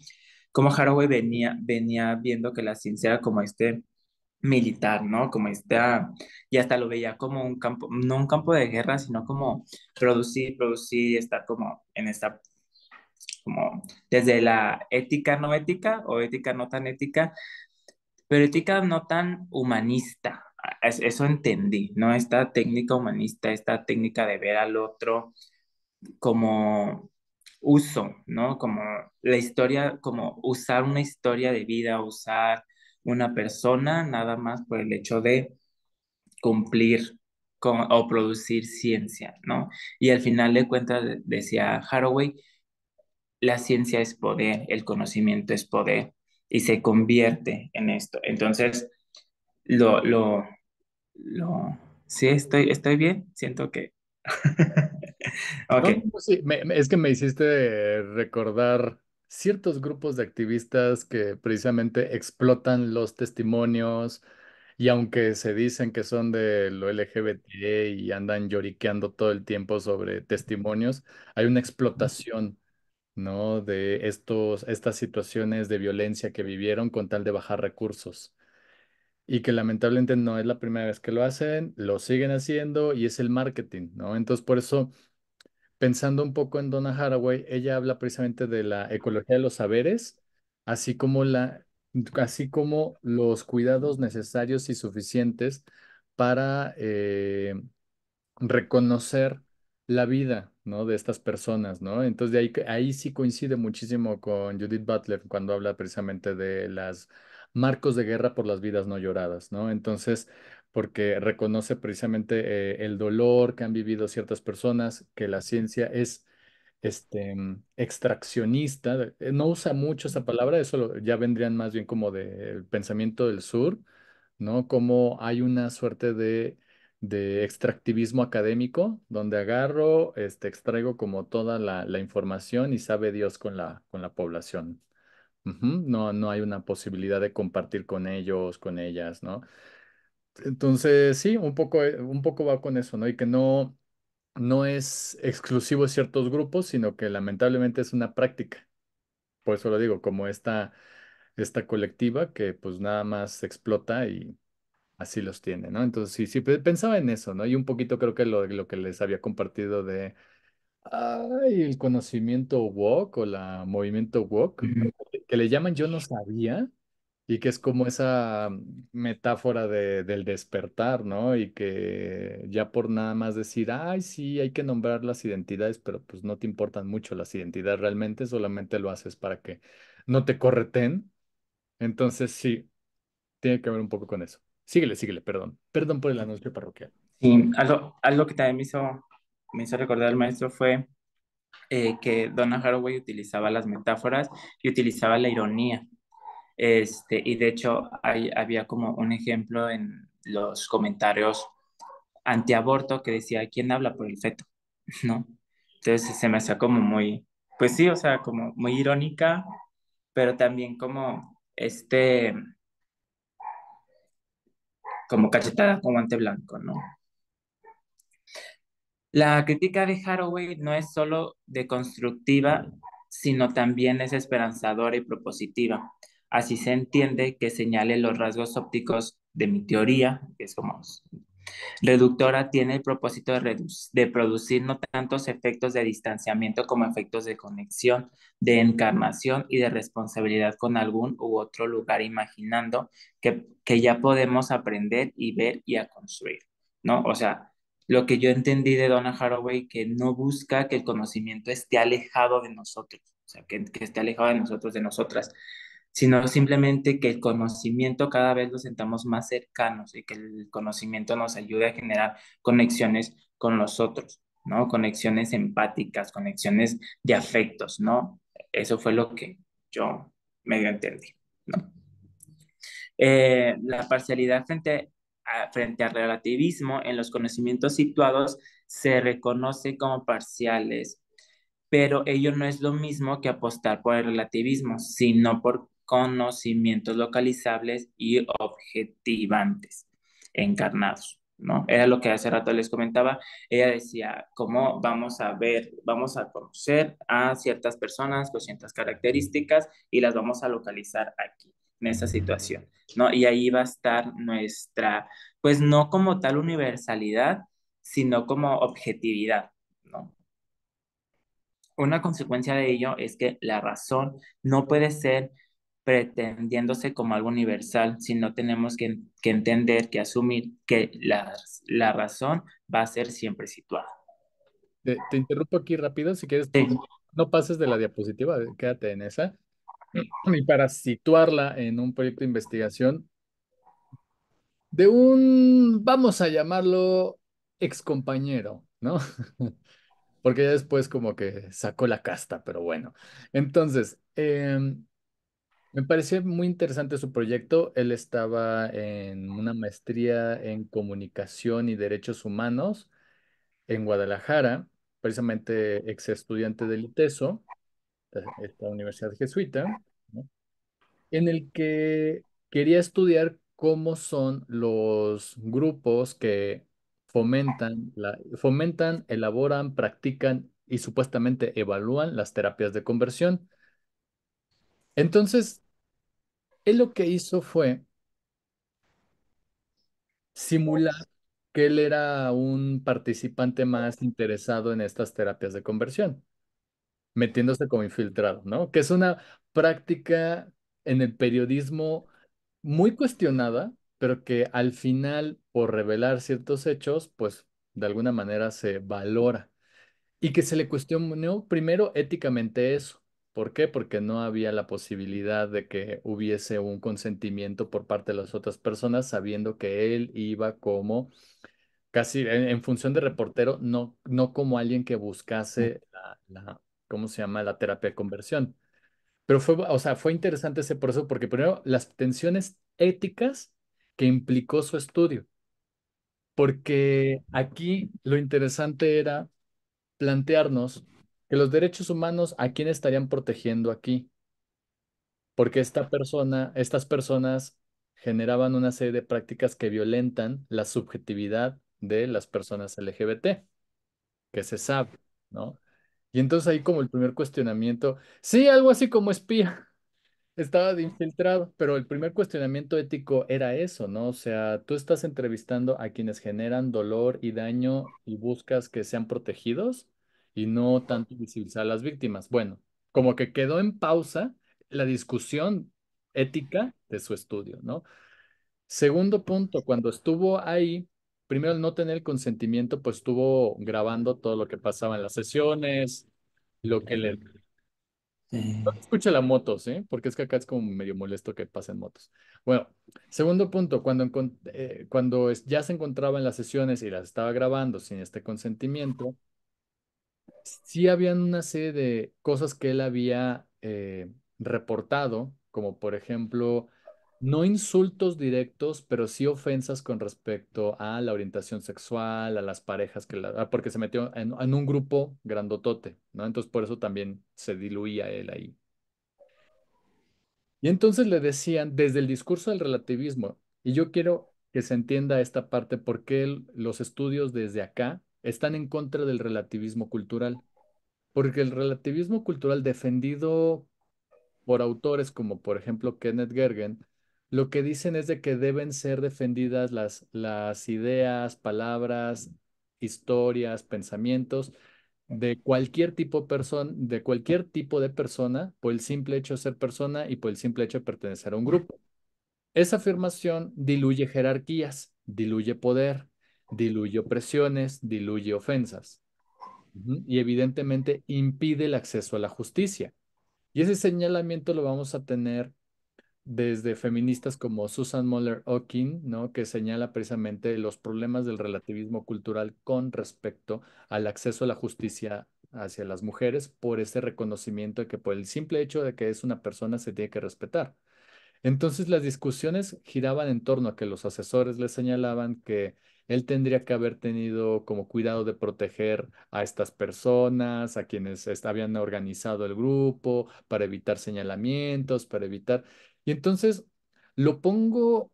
Como Haraway venía viendo que la ciencia era como este militar, ¿no? Como esta, y hasta lo veía como un campo, no un campo de guerra, sino como producir, estar como en esta como desde la ética no ética o ética no tan ética, pero ética no tan humanista. Eso entendí, ¿no? Esta técnica humanista, esta técnica de ver al otro como uso, ¿no? Como la historia, como usar una historia de vida, usar una persona nada más por el hecho de cumplir o producir ciencia, ¿no? Y al final de cuentas, decía Haraway, la ciencia es poder, el conocimiento es poder y se convierte en esto. Entonces, lo, lo, sí, estoy bien, siento que, ok. No, no, no, sí, es que me hiciste recordar ciertos grupos de activistas que precisamente explotan los testimonios y aunque se dicen que son de lo LGBT y andan lloriqueando todo el tiempo sobre testimonios, hay una explotación, ¿no? De estas situaciones de violencia que vivieron con tal de bajar recursos. Y que lamentablemente no es la primera vez que lo hacen, lo siguen haciendo y es el marketing, ¿no? Entonces, por eso pensando un poco en Donna Haraway, ella habla precisamente de la ecología de los saberes, así como así como los cuidados necesarios y suficientes para reconocer la vida, ¿no? De estas personas, ¿no? Entonces de ahí sí coincide muchísimo con Judith Butler cuando habla precisamente de las marcos de guerra por las vidas no lloradas, ¿no? Entonces, porque reconoce precisamente el dolor que han vivido ciertas personas, que la ciencia es extraccionista, no usa mucho esa palabra, eso ya vendrían más bien como del pensamiento del sur, ¿no? Como hay una suerte de extractivismo académico, donde agarro, extraigo como toda la información y sabe Dios con la población. Ujú. No, no hay una posibilidad de compartir con ellos, con ellas, ¿no? Entonces, sí, un poco va con eso, ¿no? Y que no es exclusivo de ciertos grupos, sino que lamentablemente es una práctica. Por eso lo digo, como esta colectiva que pues nada más explota y así los tiene, ¿no? Entonces sí, sí, pensaba en eso, ¿no? Y un poquito creo que lo que les había compartido de, el conocimiento woke o la movimiento woke, Ujú. que le llaman yo no sabía, y que es como esa metáfora del despertar, ¿no? Y que ya por nada más decir, ay, sí, hay que nombrar las identidades, pero pues no te importan mucho las identidades realmente, solamente lo haces para que no te correten. Entonces sí, tiene que ver un poco con eso. Síguele, síguele, perdón. Perdón por el anuncio parroquial. Y algo que también me hizo recordar el maestro fue que Donna Haraway utilizaba las metáforas y utilizaba la ironía. Y de hecho había como un ejemplo en los comentarios antiaborto que decía, ¿quién habla por el feto? ¿No? Entonces se me hacía como muy, pues sí, o sea, como muy irónica, pero también como como cachetada con guante blanco, ¿no? La crítica de Haraway no es solo deconstructiva, sino también es esperanzadora y propositiva. Así se entiende que señale los rasgos ópticos de mi teoría, que es como reductora, tiene el propósito de producir no tantos efectos de distanciamiento como efectos de conexión, de encarnación y de responsabilidad con algún u otro lugar, imaginando que ya podemos aprender y ver y a construir, ¿no? O sea, lo que yo entendí de Donna Haraway, que no busca que el conocimiento esté alejado de nosotros, o sea, que esté alejado de nosotros, de nosotras, sino simplemente que el conocimiento cada vez lo sentamos más cercanos y que el conocimiento nos ayude a generar conexiones con los otros, ¿no? Conexiones empáticas, conexiones de afectos, ¿no? Eso fue lo que yo medio entendí, ¿no? La parcialidad frente al relativismo en los conocimientos situados se reconoce como parciales, pero ello no es lo mismo que apostar por el relativismo, sino por conocimientos localizables y objetivantes, encarnados, ¿no? Era lo que hace rato les comentaba. Ella decía, ¿cómo vamos a ver, vamos a conocer a ciertas personas con ciertas características y las vamos a localizar aquí, en esa situación, ¿no? Y ahí va a estar nuestra, pues no como tal universalidad, sino como objetividad, ¿no? Una consecuencia de ello es que la razón no puede ser pretendiéndose como algo universal, sino tenemos que entender, que asumir que la razón va a ser siempre situada. Te interrumpo aquí rápido, si quieres, Sí, no pases de la diapositiva, quédate en esa. Y para situarla en un proyecto de investigación de un, vamos a llamarlo, excompañero, ¿no? Porque ya después como que sacó la casta, pero bueno. Entonces, me pareció muy interesante su proyecto. Él estaba en una maestría en comunicación y derechos humanos en Guadalajara, precisamente ex estudiante del ITESO, esta universidad jesuita, ¿no? En el que quería estudiar cómo son los grupos que fomentan, elaboran, practican y supuestamente evalúan las terapias de conversión. Entonces, él lo que hizo fue simular que él era un participante más interesado en estas terapias de conversión, metiéndose como infiltrado, ¿no? Que es una práctica en el periodismo muy cuestionada, pero que al final, por revelar ciertos hechos, pues de alguna manera se valora. Y que se le cuestionó primero éticamente eso. ¿Por qué? Porque no había la posibilidad de que hubiese un consentimiento por parte de las otras personas, sabiendo que él iba como casi en función de reportero, no como alguien que buscase ¿cómo se llama? La terapia de conversión. Pero fue, o sea, fue interesante ese proceso porque primero las tensiones éticas que implicó su estudio, porque aquí lo interesante era plantearnos que los derechos humanos a quién estarían protegiendo aquí, porque estas personas generaban una serie de prácticas que violentan la subjetividad de las personas LGBT, que se sabe, ¿no? Y entonces ahí como el primer cuestionamiento, sí, algo así como espía. Estaba de infiltrado, pero el primer cuestionamiento ético era eso, ¿no? O sea, tú estás entrevistando a quienes generan dolor y daño y buscas que sean protegidos y no tanto visibilizar a las víctimas. Bueno, como que quedó en pausa la discusión ética de su estudio, ¿no? Segundo punto, cuando estuvo ahí, primero al no tener el consentimiento, pues estuvo grabando todo lo que pasaba en las sesiones, lo que le escucha la moto, ¿sí? Porque es que acá es como medio molesto que pasen motos. Bueno, segundo punto, ya se encontraba en las sesiones y las estaba grabando sin este consentimiento, sí habían una serie de cosas que él había reportado como por ejemplo, no insultos directos, pero sí ofensas con respecto a la orientación sexual, a las parejas porque se metió en un grupo grandotote, ¿no? Entonces por eso también se diluía él ahí. Y entonces le decían desde el discurso del relativismo, y yo quiero que se entienda esta parte, porque los estudios desde acá están en contra del relativismo cultural, porque el relativismo cultural defendido por autores como por ejemplo Kenneth Gergen, lo que dicen es de que deben ser defendidas las ideas, palabras, historias, pensamientos de cualquier tipo de persona, por el simple hecho de ser persona y por el simple hecho de pertenecer a un grupo. Esa afirmación diluye jerarquías, diluye poder, diluye opresiones, diluye ofensas. Y evidentemente impide el acceso a la justicia. Y ese señalamiento lo vamos a tener desde feministas como Susan Moller Okin, ¿no? Que señala precisamente los problemas del relativismo cultural con respecto al acceso a la justicia hacia las mujeres por ese reconocimiento de que por el simple hecho de que es una persona se tiene que respetar. Entonces las discusiones giraban en torno a que los asesores le señalaban que él tendría que haber tenido como cuidado de proteger a estas personas, a quienes habían organizado el grupo, para evitar señalamientos, para evitar... Y entonces lo pongo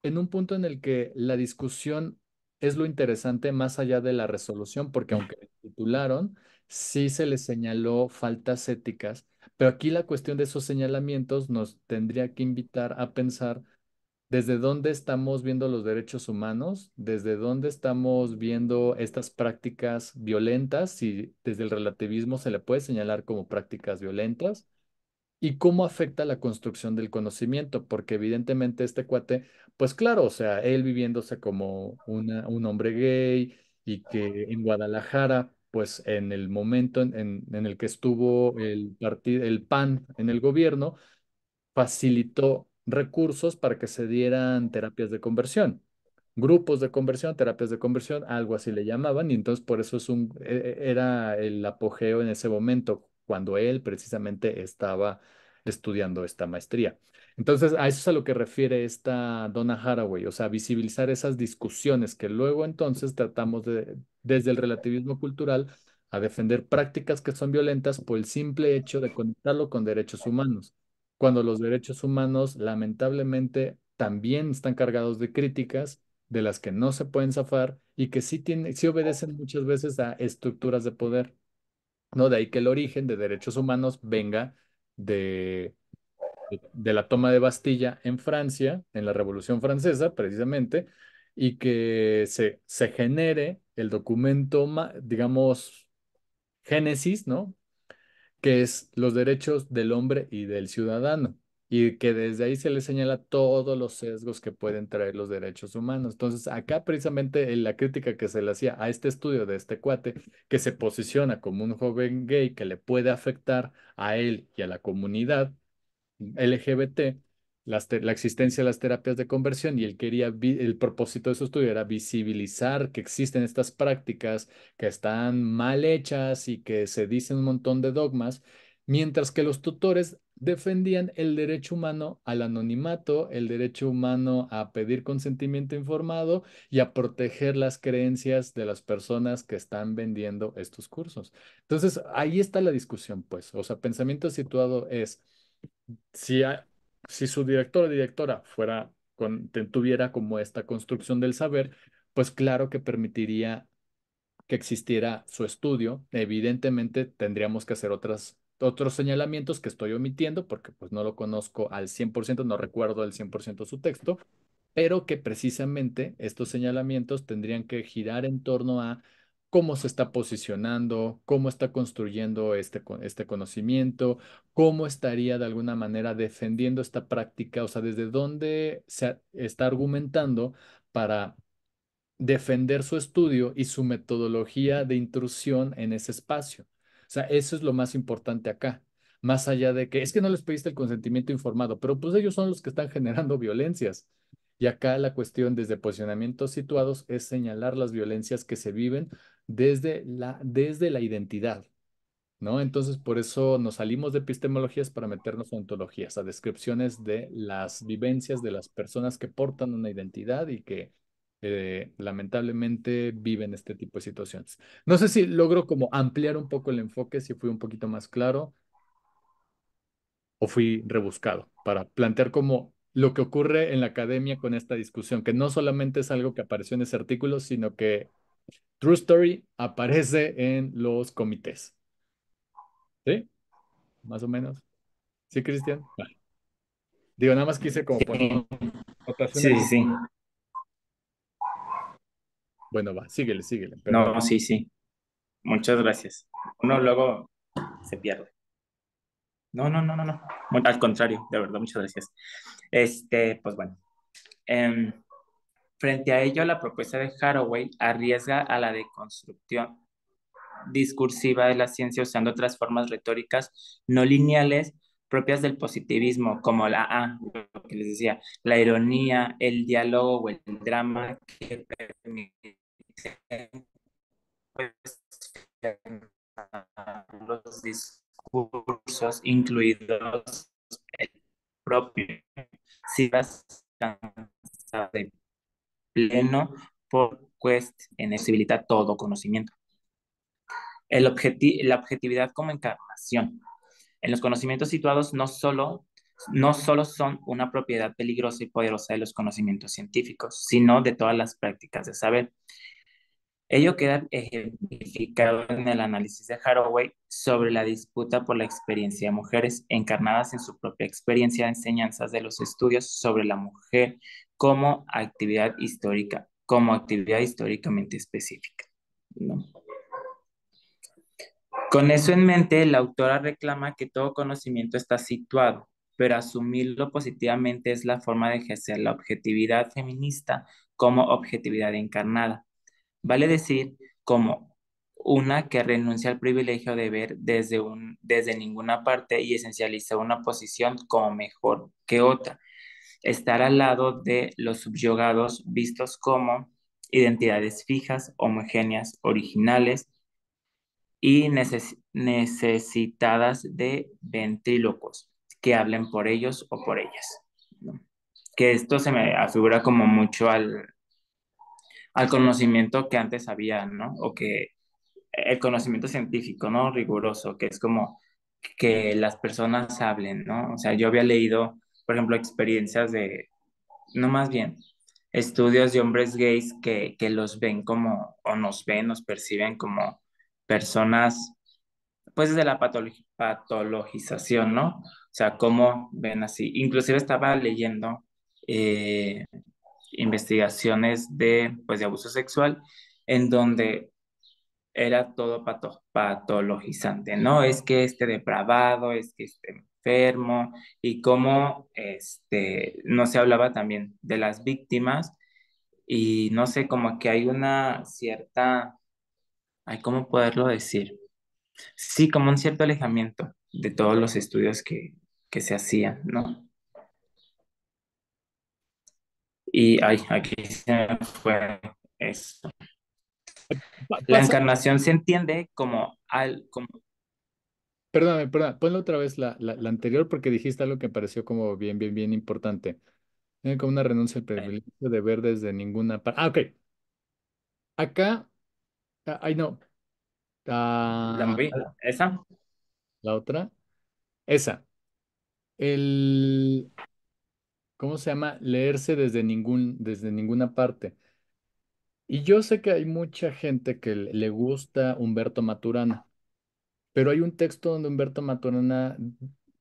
en un punto en el que la discusión es lo interesante más allá de la resolución, porque aunque le titularon, sí se le señaló faltas éticas, pero aquí la cuestión de esos señalamientos nos tendría que invitar a pensar desde dónde estamos viendo los derechos humanos, desde dónde estamos viendo estas prácticas violentas, si desde el relativismo se le puede señalar como prácticas violentas y cómo afecta la construcción del conocimiento, porque evidentemente este cuate, pues claro, o sea, él viviéndose como un hombre gay y que en Guadalajara, pues en el momento en el que estuvo el PAN en el gobierno, facilitó recursos para que se dieran terapias de conversión, grupos de conversión, terapias de conversión, algo así le llamaban, y entonces por eso era el apogeo en ese momento, cuando él precisamente estaba estudiando esta maestría. Entonces, a eso es a lo que refiere esta Donna Haraway, o sea, visibilizar esas discusiones que luego entonces tratamos desde el relativismo cultural a defender prácticas que son violentas por el simple hecho de conectarlo con derechos humanos cuando los derechos humanos lamentablemente también están cargados de críticas de las que no se pueden zafar y que sí obedecen muchas veces a estructuras de poder, ¿no? De ahí que el origen de derechos humanos venga de, de la toma de Bastilla en Francia, en la Revolución Francesa, precisamente, y que se genere el documento, digamos, génesis, ¿no? Que es los derechos del hombre y del ciudadano, y que desde ahí se le señala todos los sesgos que pueden traer los derechos humanos. Entonces, acá precisamente en la crítica que se le hacía a este estudio de este cuate, que se posiciona como un joven gay que le puede afectar a él y a la comunidad, LGBT, la existencia de las terapias de conversión y él el propósito de su estudio era visibilizar que existen estas prácticas que están mal hechas y que se dicen un montón de dogmas, mientras que los tutores defendían el derecho humano al anonimato, el derecho humano a pedir consentimiento informado y a proteger las creencias de las personas que están vendiendo estos cursos. Entonces, ahí está la discusión, pues. O sea, pensamiento situado es si, si su director o directora tuviera como esta construcción del saber, pues claro que permitiría que existiera su estudio. Evidentemente tendríamos que hacer otros señalamientos que estoy omitiendo porque pues no lo conozco al 100%, no recuerdo al 100% su texto, pero que precisamente estos señalamientos tendrían que girar en torno a cómo se está posicionando, cómo está construyendo este conocimiento, cómo estaría de alguna manera defendiendo esta práctica, o sea, desde dónde se está argumentando para defender su estudio y su metodología de intrusión en ese espacio. O sea, eso es lo más importante acá. Más allá de que es que no les pediste el consentimiento informado, pero pues ellos son los que están generando violencias. Y acá la cuestión desde posicionamientos situados es señalar las violencias que se viven desde la identidad. ¿no? Entonces, por eso nos salimos de epistemologías para meternos a ontologías, a descripciones de las vivencias de las personas que portan una identidad y que lamentablemente viven este tipo de situaciones. No sé si logro como ampliar un poco el enfoque, si fui un poquito más claro o fui rebuscado para plantear como lo que ocurre en la academia con esta discusión, que no solamente es algo que apareció en ese artículo, sino que True Story aparece en los comités. ¿Sí? Más o menos. ¿Sí, Cristian? Vale. Digo, nada más quise como poner Sí, anotaciones. sí, sí. Bueno, va, síguele, síguele, perdón. No, sí, sí. Muchas gracias. Uno luego se pierde. No, no, no, no, no. Al contrario, de verdad, muchas gracias. Pues bueno. em, Frente a ello, la propuesta de Haraway arriesga a la deconstrucción discursiva de la ciencia usando otras formas retóricas no lineales propias del positivismo, como lo que les decía, la ironía, el diálogo o el drama que permiten pues, los discursos, incluidos el propio, si vas de pleno por quest en posibilita todo conocimiento. La objetividad como encarnación. En los conocimientos situados no solo son una propiedad peligrosa y poderosa de los conocimientos científicos, sino de todas las prácticas de saber. Ello queda ejemplificado en el análisis de Haraway sobre la disputa por la experiencia de mujeres, encarnadas en su propia experiencia de enseñanzas de los estudios sobre la mujer como actividad históricamente específica, ¿no? Con eso en mente, la autora reclama que todo conocimiento está situado, pero asumirlo positivamente es la forma de ejercer la objetividad feminista como objetividad encarnada. Vale decir, como una que renuncia al privilegio de ver desde ninguna parte y esencializa una posición como mejor que otra. Estar al lado de los subyugados vistos como identidades fijas, homogéneas, originales y necesitadas de ventrílocos que hablen por ellos o por ellas, ¿no? Que esto se me afigura como mucho al conocimiento que antes había, ¿no? O que el conocimiento científico, ¿no? Riguroso, que es como que las personas hablen, ¿no? O sea, yo había leído, por ejemplo, experiencias no más bien, estudios de hombres gays que los ven como, o nos ven, nos perciben como personas pues desde la patologización, ¿no? O sea, cómo ven así. Inclusive estaba leyendo eh, investigaciones pues, de abuso sexual en donde era todo patologizante, ¿no? Es que este depravado, es que este enfermo, y cómo no se hablaba también de las víctimas, y no sé, como que hay una cierta, ay, ¿cómo poderlo decir? Sí, como un cierto alejamiento de todos los estudios que se hacían, ¿no? Y ay, aquí se me fue eso. La Pasa, encarnación se entiende como perdóname, perdóname, ponle otra vez la anterior porque dijiste algo que me pareció como bien, bien, bien importante. Tiene como una renuncia al privilegio de ver desde ninguna parte. Ah, ok. Acá, ay no, la ah, moví, esa, la otra, esa. El, ¿cómo se llama? Leerse desde ninguna parte. Y yo sé que hay mucha gente que le gusta Humberto Maturana. Pero hay un texto donde Humberto Maturana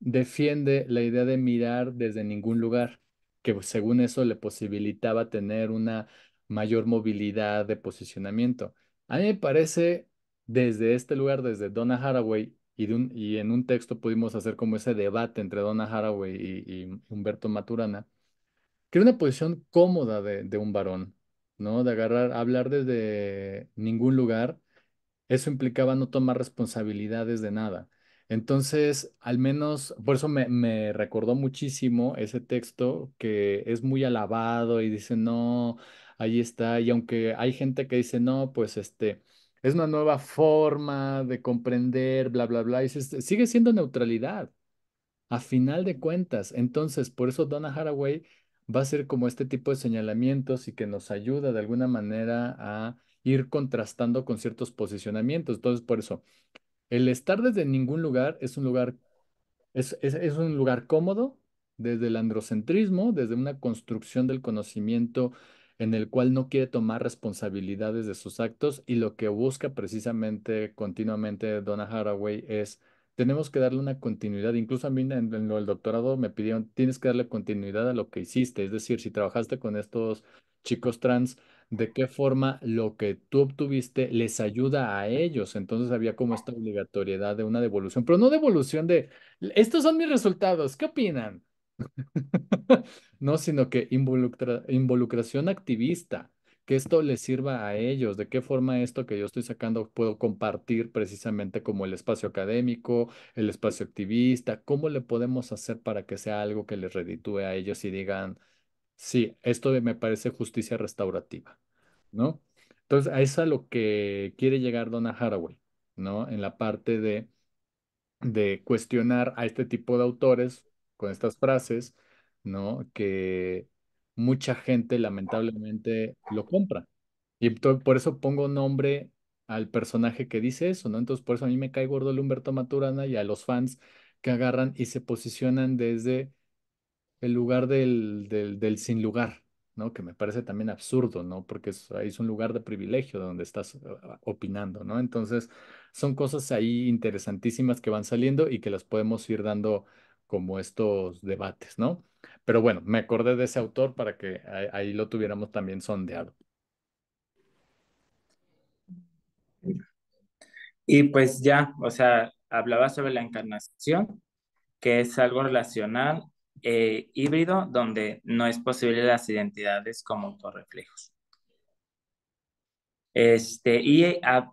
defiende la idea de mirar desde ningún lugar, que pues, según eso le posibilitaba tener una mayor movilidad de posicionamiento. A mí me parece, desde este lugar, desde Donna Haraway, y en un texto pudimos hacer como ese debate entre Donna Haraway y Humberto Maturana, que era una posición cómoda de un varón, ¿no? De agarrar, hablar desde ningún lugar, eso implicaba no tomar responsabilidades de nada. Entonces, al menos, por eso me recordó muchísimo ese texto que es muy alabado y dice, no, ahí está. Y aunque hay gente que dice, no, pues es una nueva forma de comprender, bla, bla, bla. Y dices, sigue siendo neutralidad, a final de cuentas. Entonces, por eso Donna Haraway va a ser como este tipo de señalamientos y que nos ayuda de alguna manera a ir contrastando con ciertos posicionamientos. Entonces, por eso, el estar desde ningún lugar es un lugar es un lugar cómodo desde el androcentrismo, desde una construcción del conocimiento en el cual no quiere tomar responsabilidades de sus actos y lo que busca precisamente continuamente Donna Haraway es, tenemos que darle una continuidad. Incluso a mí en lo del doctorado me pidieron, tienes que darle continuidad a lo que hiciste. Es decir, si trabajaste con estos chicos trans, de qué forma lo que tú obtuviste les ayuda a ellos. Entonces había como esta obligatoriedad de una devolución, pero no devolución de estos son mis resultados, ¿qué opinan? No, sino que involucración activista, que esto les sirva a ellos, de qué forma esto que yo estoy sacando puedo compartir precisamente como el espacio académico, el espacio activista, cómo le podemos hacer para que sea algo que les reditúe a ellos y digan, sí, esto me parece justicia restaurativa, ¿no? Entonces, a eso es a lo que quiere llegar Donna Haraway, ¿no? En la parte de cuestionar a este tipo de autores con estas frases, ¿no? Que mucha gente lamentablemente lo compra. Y por eso pongo nombre al personaje que dice eso, ¿no? Entonces, por eso a mí me cae gordo el Humberto Maturana y a los fans que agarran y se posicionan desde el lugar del sin lugar, ¿no? Que me parece también absurdo, ¿no? Porque ahí es un lugar de privilegio donde estás opinando, ¿no? Entonces, son cosas ahí interesantísimas que van saliendo y que las podemos ir dando como estos debates, ¿no? Pero bueno, me acordé de ese autor para que ahí lo tuviéramos también sondeado. Y pues ya, o sea, hablaba sobre la encarnación, que es algo relacional, híbrido, donde no es posible las identidades como autorreflejos.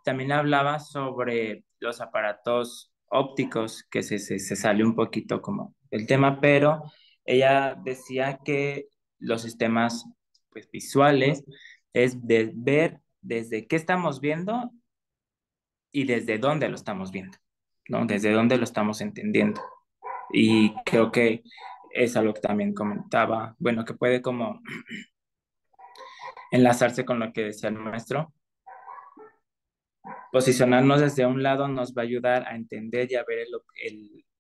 También hablaba sobre los aparatos ópticos, que se sale un poquito como el tema, pero ella decía que los sistemas pues, visuales es de ver desde qué estamos viendo y desde dónde lo estamos viendo, ¿no? Desde dónde lo estamos entendiendo. Y creo que es algo que también comentaba, bueno, que puede como enlazarse con lo que decía el maestro. Posicionarnos desde un lado nos va a ayudar a entender y a ver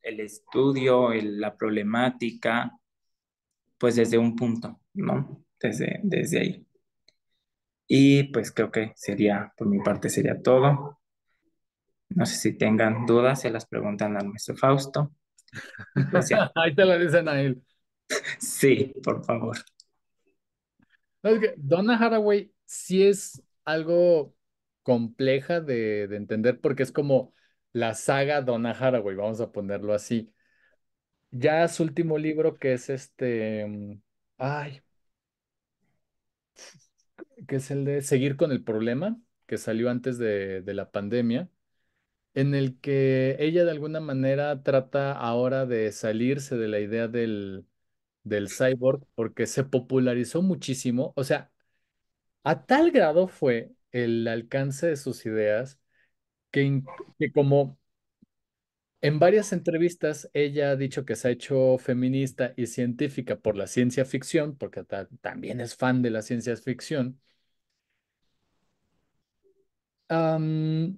el estudio, la problemática, pues desde un punto, ¿no? Desde ahí. Y pues creo que sería, por mi parte, sería todo. No sé si tengan dudas, se las preguntan al maestro Fausto. Y pues ya. Ahí te lo dicen a él. Sí, por favor. No, es que Donna Haraway sí es algo compleja de entender porque es como la saga Donna Haraway, vamos a ponerlo así. Ya su último libro, que es ay, que es el de Seguir con el problema, que salió antes de la pandemia, en el que ella de alguna manera trata ahora de salirse de la idea del cyborg porque se popularizó muchísimo. O sea, a tal grado fue el alcance de sus ideas que como en varias entrevistas ella ha dicho que se ha hecho feminista y científica por la ciencia ficción, porque también es fan de la ciencia ficción, am,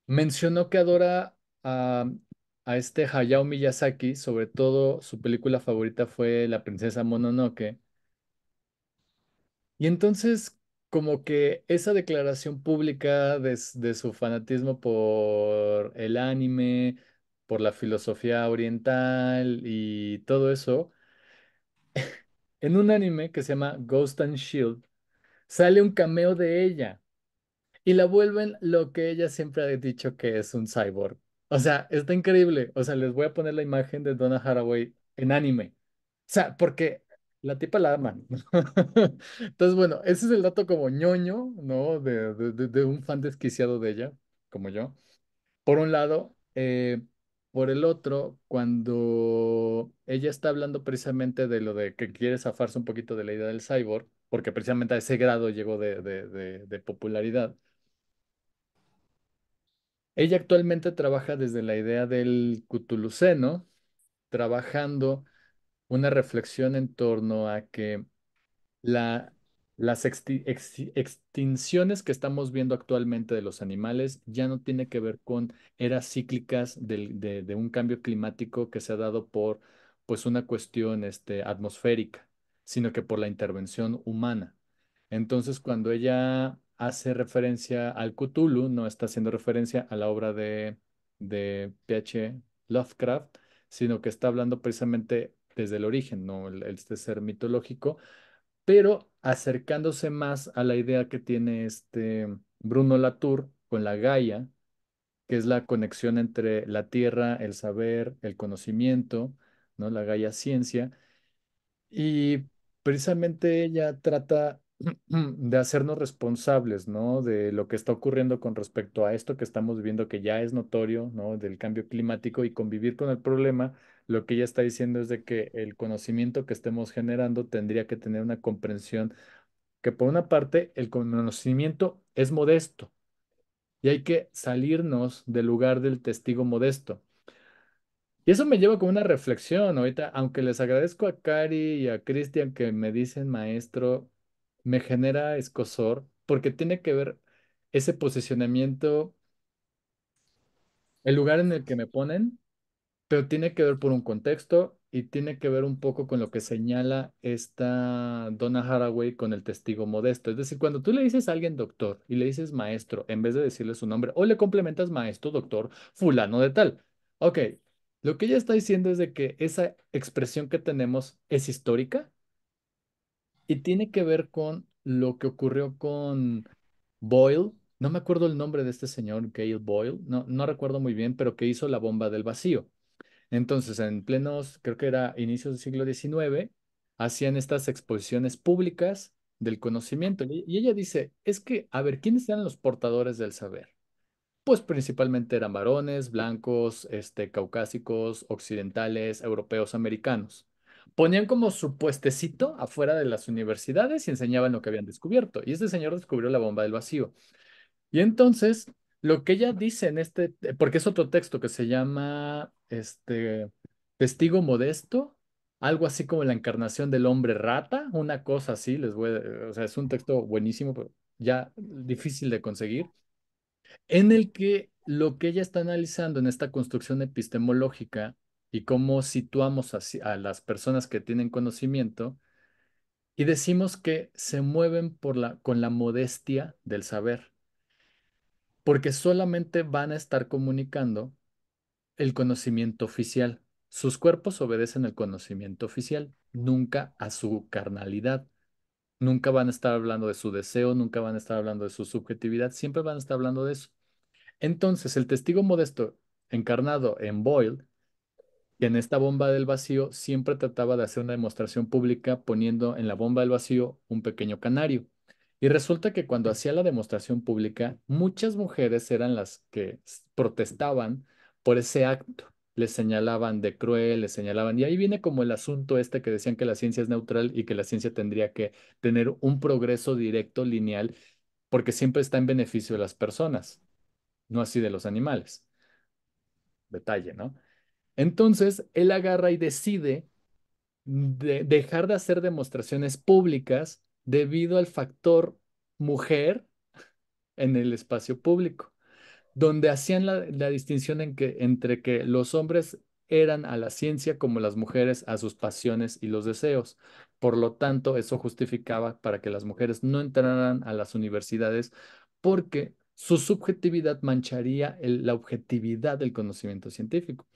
mencionó que adora a este Hayao Miyazaki, sobre todo su película favorita fue La princesa Mononoke. Y entonces, como que esa declaración pública de su fanatismo por el anime, por la filosofía oriental y todo eso, en un anime que se llama Ghost and Shield, sale un cameo de ella y la vuelven lo que ella siempre ha dicho que es un cyborg. O sea, está increíble. O sea, les voy a poner la imagen de Donna Haraway en anime. O sea, porque la tipa la aman. Entonces, bueno, ese es el dato como ñoño, ¿no? De un fan desquiciado de ella, como yo. Por un lado, por el otro, cuando ella está hablando precisamente de lo de que quiere zafarse un poquito de la idea del cyborg, porque precisamente a ese grado llegó de popularidad, Ella actualmente trabaja desde la idea del Cthulhuceno, trabajando una reflexión en torno a que la, las extinciones que estamos viendo actualmente de los animales ya no tiene que ver con eras cíclicas de un cambio climático que se ha dado por pues una cuestión atmosférica, sino que por la intervención humana. Entonces, cuando ella hace referencia al Cthulhu, no está haciendo referencia a la obra de P.H. Lovecraft, sino que está hablando precisamente desde el origen, ¿no? Este ser mitológico, pero acercándose más a la idea que tiene Bruno Latour con la Gaia, que es la conexión entre la tierra, el saber, el conocimiento, ¿no? La Gaia ciencia. Y precisamente ella trata de hacernos responsables, ¿no? De lo que está ocurriendo con respecto a esto que estamos viendo, que ya es notorio, ¿no? Del cambio climático y convivir con el problema. Lo que ella está diciendo es de que el conocimiento que estemos generando tendría que tener una comprensión que por una parte el conocimiento es modesto y hay que salirnos del lugar del testigo modesto. Y eso me lleva como una reflexión ahorita, aunque les agradezco a Cari y a Cristian que me dicen maestro, me genera escozor porque tiene que ver ese posicionamiento, el lugar en el que me ponen, pero tiene que ver por un contexto y tiene que ver un poco con lo que señala esta Donna Haraway con el testigo modesto. Es decir, cuando tú le dices a alguien doctor y le dices maestro, en vez de decirle su nombre, o le complementas maestro, doctor, fulano de tal. Ok, lo que ella está diciendo es de que esa expresión que tenemos es histórica y tiene que ver con lo que ocurrió con Boyle. No me acuerdo el nombre de este señor, Gale Boyle, no recuerdo muy bien, pero que hizo la bomba del vacío. Entonces, en plenos, creo que era inicios del siglo XIX, hacían estas exposiciones públicas del conocimiento. Y ella dice, es que, a ver, ¿quiénes eran los portadores del saber? Pues principalmente eran varones, blancos, caucásicos, occidentales, europeos, americanos. Ponían como su puestecito afuera de las universidades y enseñaban lo que habían descubierto. Y este señor descubrió la bomba del vacío. Y entonces, lo que ella dice en porque es otro texto que se llama Testigo Modesto, algo así como la encarnación del hombre rata, una cosa así, o sea, es un texto buenísimo, pero ya difícil de conseguir, en el que lo que ella está analizando en esta construcción epistemológica y cómo situamos a las personas que tienen conocimiento, y decimos que se mueven con la modestia del saber porque solamente van a estar comunicando el conocimiento oficial. Sus cuerpos obedecen el conocimiento oficial, nunca a su carnalidad. Nunca van a estar hablando de su deseo, nunca van a estar hablando de su subjetividad, siempre van a estar hablando de eso. Entonces, el testigo modesto encarnado en Boyle que en esta bomba del vacío siempre trataba de hacer una demostración pública poniendo en la bomba del vacío un pequeño canario. Y resulta que cuando hacía la demostración pública, muchas mujeres eran las que protestaban por ese acto. Les señalaban de cruel, les señalaban, y ahí viene como el asunto que decían que la ciencia es neutral y que la ciencia tendría que tener un progreso directo, lineal, porque siempre está en beneficio de las personas, no así de los animales. Detalle, ¿no? Entonces, él agarra y decide dejar de hacer demostraciones públicas debido al factor mujer en el espacio público, donde hacían la distinción entre que los hombres eran a la ciencia como las mujeres a sus pasiones y los deseos. Por lo tanto, eso justificaba para que las mujeres no entraran a las universidades porque su subjetividad mancharía la objetividad del conocimiento científico.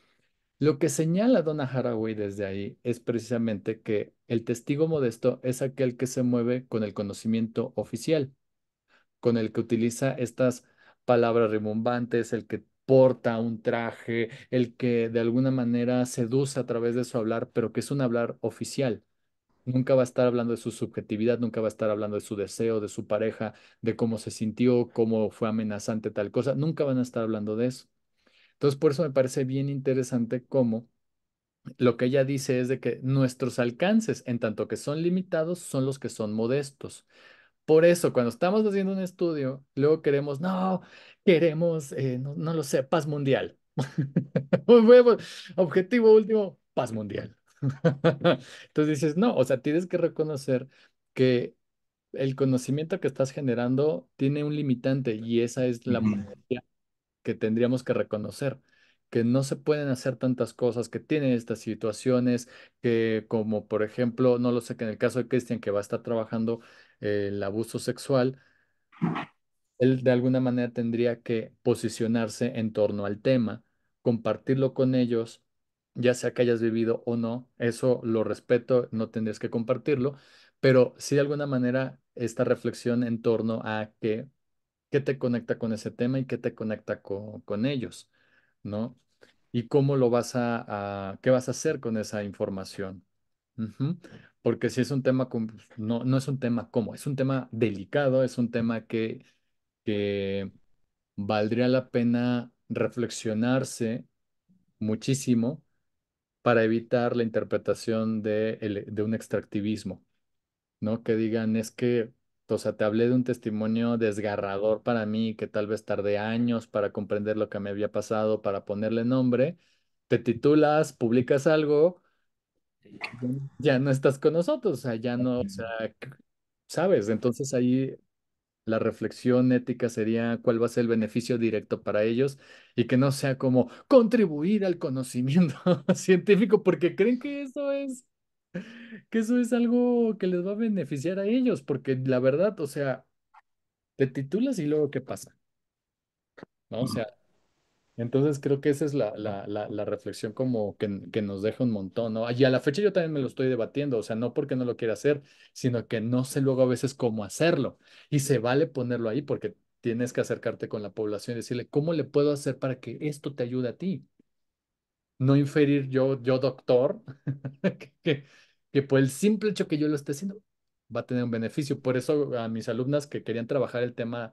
Lo que señala Donna Haraway desde ahí es precisamente que el testigo modesto es aquel que se mueve con el conocimiento oficial, con el que utiliza estas palabras rimbombantes, el que porta un traje, el que de alguna manera seduce a través de su hablar, pero que es un hablar oficial. Nunca va a estar hablando de su subjetividad, nunca va a estar hablando de su deseo, de su pareja, de cómo se sintió, cómo fue amenazante tal cosa. Nunca van a estar hablando de eso. Entonces, por eso me parece bien interesante cómo lo que ella dice es de que nuestros alcances, en tanto que son limitados, son los que son modestos, Por eso, cuando estamos haciendo un estudio, luego queremos, no, queremos, no, no lo sé, paz mundial. Huevo, objetivo último, paz mundial. Entonces dices, no, o sea, tienes que reconocer que el conocimiento que estás generando tiene un limitante y esa es la Ujú. potencia que tendríamos que reconocer, que no se pueden hacer tantas cosas, que tienen estas situaciones, que como por ejemplo, no lo sé, que en el caso de Christian, que va a estar trabajando el abuso sexual, él de alguna manera tendría que posicionarse en torno al tema, compartirlo con ellos, ya sea que hayas vivido o no, eso lo respeto, no tendrías que compartirlo, pero sí de alguna manera esta reflexión en torno a qué te conecta con ese tema y qué te conecta con ellos, ¿no? Y cómo lo vas qué vas a hacer con esa información. Ujú. Porque si es un tema, no, no es un tema como, es un tema delicado, es un tema que valdría la pena reflexionarse muchísimo para evitar la interpretación de un extractivismo, ¿no? Que digan, es que, o sea, te hablé de un testimonio desgarrador para mí, que tal vez tardé años para comprender lo que me había pasado, para ponerle nombre, te titulas, publicas algo, ya no estás con nosotros, o sea, ya no, o sea, ¿sabes? Entonces ahí la reflexión ética sería cuál va a ser el beneficio directo para ellos y que no sea como contribuir al conocimiento científico porque creen que eso es algo que les va a beneficiar a ellos, porque la verdad, o sea, te titulas y luego ¿qué pasa? ¿No? O sea, entonces creo que esa es la reflexión como que nos deja un montón, ¿no? Y a la fecha yo también me lo estoy debatiendo, o sea, no porque no lo quiera hacer, sino que no sé luego a veces cómo hacerlo. Y se vale ponerlo ahí porque tienes que acercarte con la población y decirle, ¿cómo le puedo hacer para que esto te ayude a ti? No inferir yo doctor, que, que, que por el simple hecho que yo lo esté haciendo va a tener un beneficio. Por eso a mis alumnas que querían trabajar el tema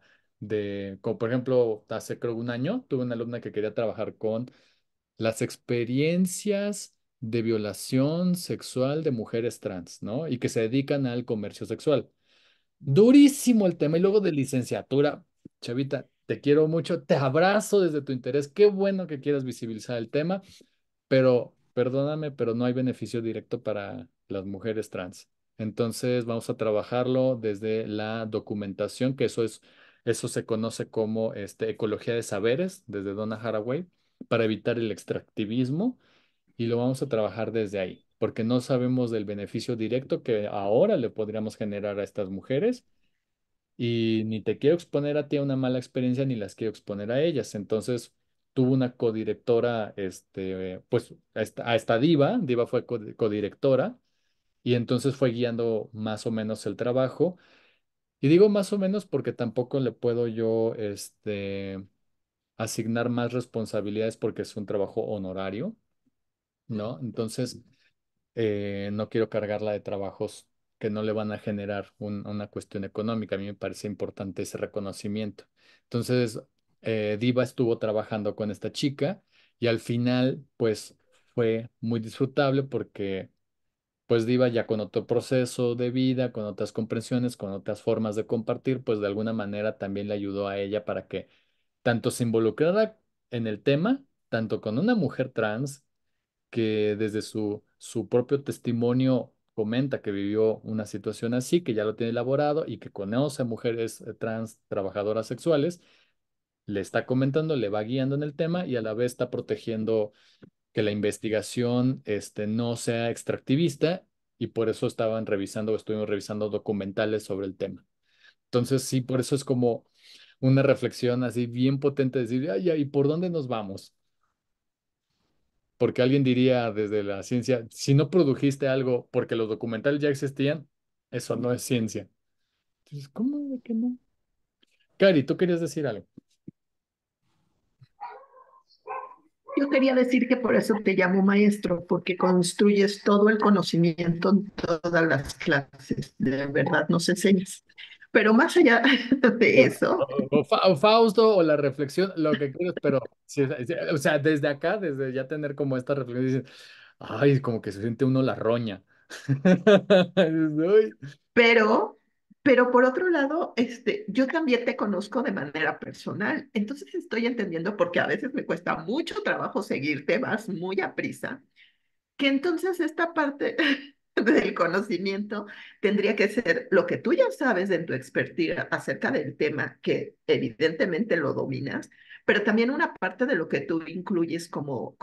como por ejemplo, hace creo un año, tuve una alumna que quería trabajar con las experiencias de violación sexual de mujeres trans, ¿no? Y que se dedican al comercio sexual. Durísimo el tema. Y luego de licenciatura, Chavita, te quiero mucho, te abrazo desde tu interés. Qué bueno que quieras visibilizar el tema, pero perdóname, pero no hay beneficio directo para las mujeres trans. Entonces vamos a trabajarlo desde la documentación, que eso se conoce como ecología de saberes, desde Donna Haraway, para evitar el extractivismo, y lo vamos a trabajar desde ahí, porque no sabemos del beneficio directo que ahora le podríamos generar a estas mujeres y ni te quiero exponer a ti a una mala experiencia ni las quiero exponer a ellas. Entonces, tuvo una codirectora, pues a esta Diva, Diva fue codirectora y entonces fue guiando más o menos el trabajo. Y digo más o menos porque tampoco le puedo yo, asignar más responsabilidades porque es un trabajo honorario, ¿no? Entonces, no quiero cargarla de trabajos que no le van a generar una cuestión económica. A mí me parece importante ese reconocimiento. Entonces, Diva estuvo trabajando con esta chica y al final, pues, fue muy disfrutable porque, pues, Diva ya con otro proceso de vida, con otras comprensiones, con otras formas de compartir, pues, de alguna manera también le ayudó a ella para que tanto se involucrara en el tema, tanto con una mujer trans, que desde su propio testimonio comenta que vivió una situación así, que ya lo tiene elaborado y que conoce a mujeres trans trabajadoras sexuales, le está comentando, le va guiando en el tema y a la vez está protegiendo que la investigación no sea extractivista y por eso estaban revisando o estuvimos revisando documentales sobre el tema. Entonces, sí, por eso es como una reflexión así bien potente, decir, ay, ay, ¿por dónde nos vamos? Porque alguien diría desde la ciencia, si no produjiste algo porque los documentales ya existían, eso no es ciencia. Entonces, ¿cómo de que no? Cari, tú querías decir algo. Yo quería decir que por eso te llamo maestro, porque construyes todo el conocimiento en todas las clases, de verdad nos enseñas. Pero más allá de eso, O Fausto o la reflexión, lo que quieras, pero sí, sí, o sea, desde acá, desde ya tener como esta reflexión, dicen, ay, como que se siente uno la roña. Ay, pero, Pero por otro lado, yo también te conozco de manera personal, entonces estoy entendiendo porque a veces me cuesta mucho trabajo seguirte, vas muy a prisa, que entonces esta parte del conocimiento tendría que ser lo que tú ya sabes en tu expertise acerca del tema, que evidentemente lo dominas, pero también una parte de lo que tú incluyes como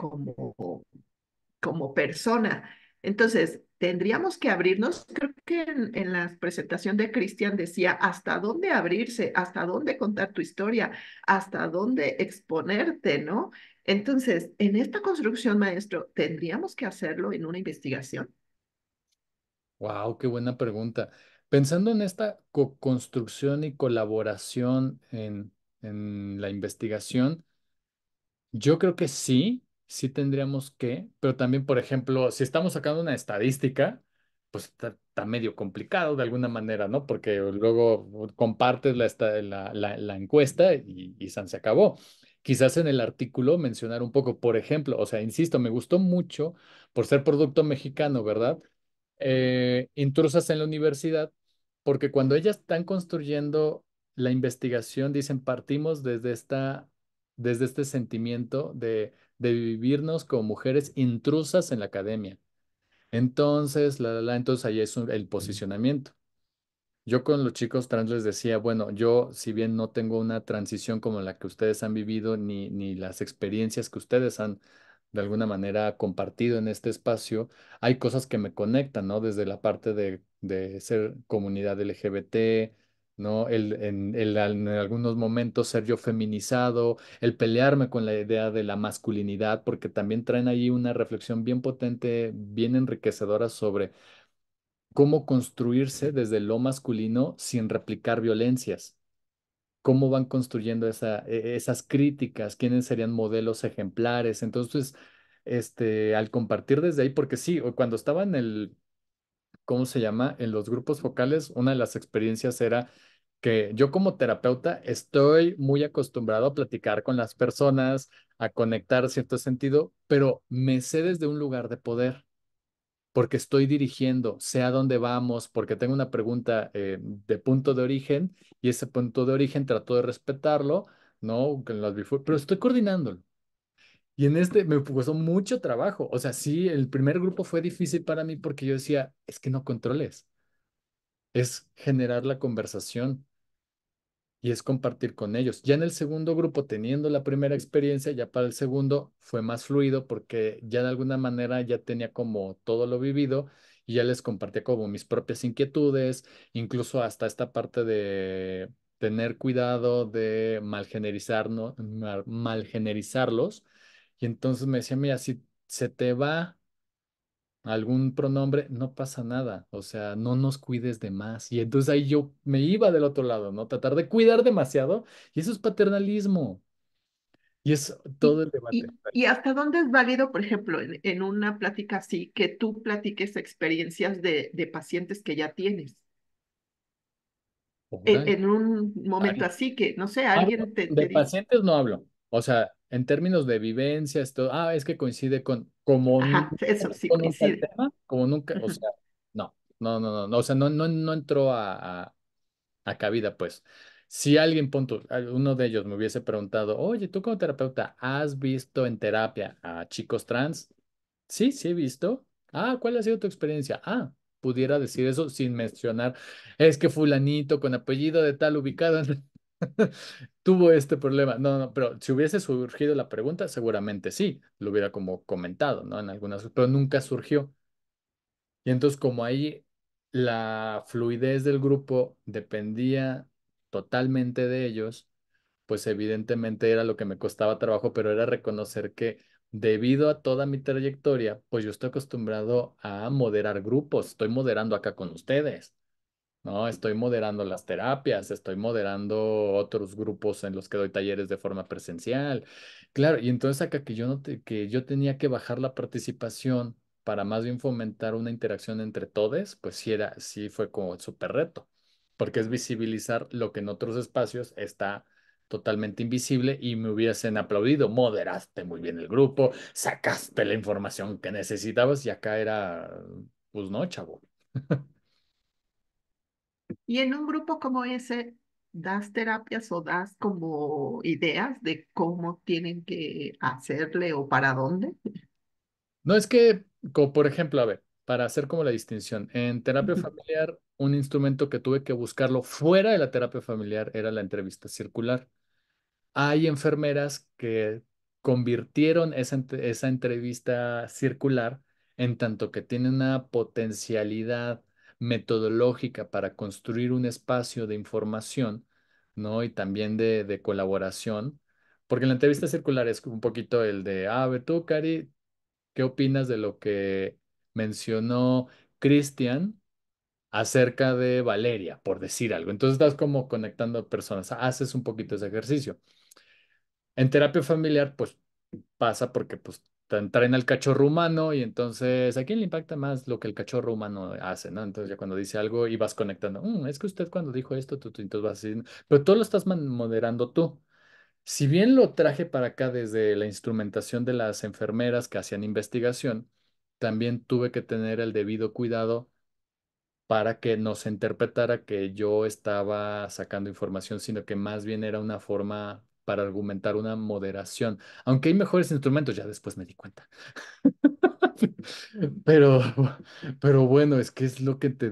persona. Entonces, tendríamos que abrirnos, creo que en la presentación de Cristian decía hasta dónde abrirse, hasta dónde contar tu historia, hasta dónde exponerte, ¿no? Entonces, en esta construcción, maestro, ¿tendríamos que hacerlo en una investigación? Wow, qué buena pregunta. Pensando en esta co-construcción y colaboración en la investigación, yo creo que sí, sí tendríamos que, pero también, por ejemplo, si estamos sacando una estadística, pues está medio complicado de alguna manera, ¿no? Porque luego compartes la encuesta y san se acabó. Quizás en el artículo mencionar un poco, por ejemplo, o sea, insisto, me gustó mucho por ser producto mexicano, ¿verdad? Intrusas en la universidad, porque cuando ellas están construyendo la investigación, dicen, partimos desde este sentimiento de vivirnos como mujeres intrusas en la academia. Entonces, entonces ahí es el posicionamiento. Yo con los chicos trans les decía, bueno, yo si bien no tengo una transición como la que ustedes han vivido, ni las experiencias que ustedes han de alguna manera compartido en este espacio, hay cosas que me conectan, ¿no? Desde la parte de ser comunidad LGBT, ¿no? En algunos momentos ser yo feminizado, el pelearme con la idea de la masculinidad, porque también traen ahí una reflexión bien potente, bien enriquecedora sobre cómo construirse desde lo masculino sin replicar violencias. Cómo van construyendo esas críticas, quiénes serían modelos ejemplares. Entonces, al compartir desde ahí, porque sí, cuando estaba en ¿cómo se llama? En los grupos focales, una de las experiencias era que yo como terapeuta estoy muy acostumbrado a platicar con las personas, a conectar cierto sentido, pero me sé desde un lugar de poder porque estoy dirigiendo, sé a dónde vamos, porque tengo una pregunta de punto de origen y ese punto de origen trato de respetarlo, ¿no? Pero estoy coordinándolo. Y en me puso mucho trabajo. O sea, sí, el primer grupo fue difícil para mí porque yo decía, es que no controles, es generar la conversación y es compartir con ellos. Ya en el segundo grupo, teniendo la primera experiencia, ya para el segundo fue más fluido porque ya de alguna manera ya tenía como todo lo vivido y ya les compartía como mis propias inquietudes, incluso hasta esta parte de tener cuidado de malgenerizarlos. Y entonces me decía, mira, si se te va algún pronombre, no pasa nada, o sea, no nos cuides de más. Y entonces ahí yo me iba del otro lado, ¿no? Tratar de cuidar demasiado, y eso es paternalismo, y es todo ¿Y, el debate. y hasta dónde es válido, por ejemplo, en una plática así, que tú platiques experiencias de pacientes que ya tienes? Órale. En un momento Ay, así que, no sé, hablo, alguien de te dice, pacientes no hablo, o sea, en términos de vivencias, todo, es que coincide como nunca ajá, eso sí con nunca el coincide. tema, como nunca, o Ujú. sea, no, o sea, no entró a cabida, pues. Si alguien, punto, uno de ellos me hubiese preguntado, oye, tú como terapeuta, ¿has visto en terapia a chicos trans? Sí, sí he visto. ¿Cuál ha sido tu experiencia? Pudiera decir eso sin mencionar, es que fulanito con apellido de tal ubicado tuvo este problema. No, pero si hubiese surgido la pregunta, seguramente sí, lo hubiera como comentado, ¿no? En algunas, pero nunca surgió. Y entonces como ahí la fluidez del grupo dependía totalmente de ellos, pues evidentemente era lo que me costaba trabajo, pero era reconocer que debido a toda mi trayectoria, pues yo estoy acostumbrado a moderar grupos, estoy moderando acá con ustedes. No, estoy moderando las terapias, estoy moderando otros grupos en los que doy talleres de forma presencial. Claro, y entonces acá que yo no que yo tenía que bajar la participación para más bien fomentar una interacción entre todos, pues sí fue como súper reto, porque es visibilizar lo que en otros espacios está totalmente invisible y me hubiesen aplaudido, moderaste muy bien el grupo, sacaste la información que necesitabas y acá era, pues no, chavo. Y en un grupo como ese, ¿das terapias o das como ideas de cómo tienen que hacerle o para dónde? No es que, como por ejemplo, a ver, para hacer como la distinción, en terapia Ujú. familiar, un instrumento que tuve que buscarlo fuera de la terapia familiar era la entrevista circular. Hay enfermeras que convirtieron esa entrevista circular en tanto que tiene una potencialidad metodológica para construir un espacio de información, ¿no? Y también de colaboración, porque la entrevista circular es un poquito el de, a ver, tú, Cari, ¿qué opinas de lo que mencionó Cristian acerca de Valeria, por decir algo? Entonces estás como conectando personas, haces un poquito ese ejercicio. En terapia familiar, pues pasa porque pues traen al cachorro humano y entonces ¿a quién le impacta más lo que el cachorro humano hace, ¿no? Entonces ya cuando dice algo y vas conectando, Es que usted cuando dijo esto, tú", entonces vas así, pero todo lo estás moderando tú. Si bien lo traje para acá desde la instrumentación de las enfermeras que hacían investigación, también tuve que tener el debido cuidado para que no se interpretara que yo estaba sacando información, sino que más bien era una forma para argumentar una moderación. Aunque hay mejores instrumentos, ya después me di cuenta. Pero, pero bueno, es que es lo que te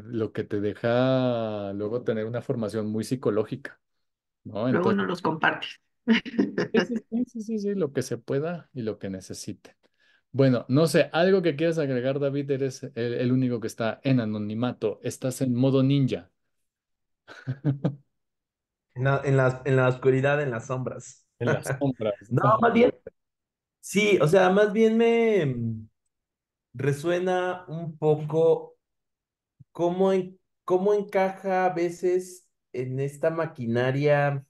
deja luego tener una formación muy psicológica, ¿no? Luego Entonces, no los compartes. sí, lo que se pueda y lo que necesite. Bueno, no sé, algo que quieras agregar, David, eres el único que está en anonimato, estás en modo ninja. En la oscuridad, en las sombras. En las sombras. No, Ajá. más bien, sí, o sea, más bien me resuena un poco cómo, cómo encaja a veces en esta maquinaria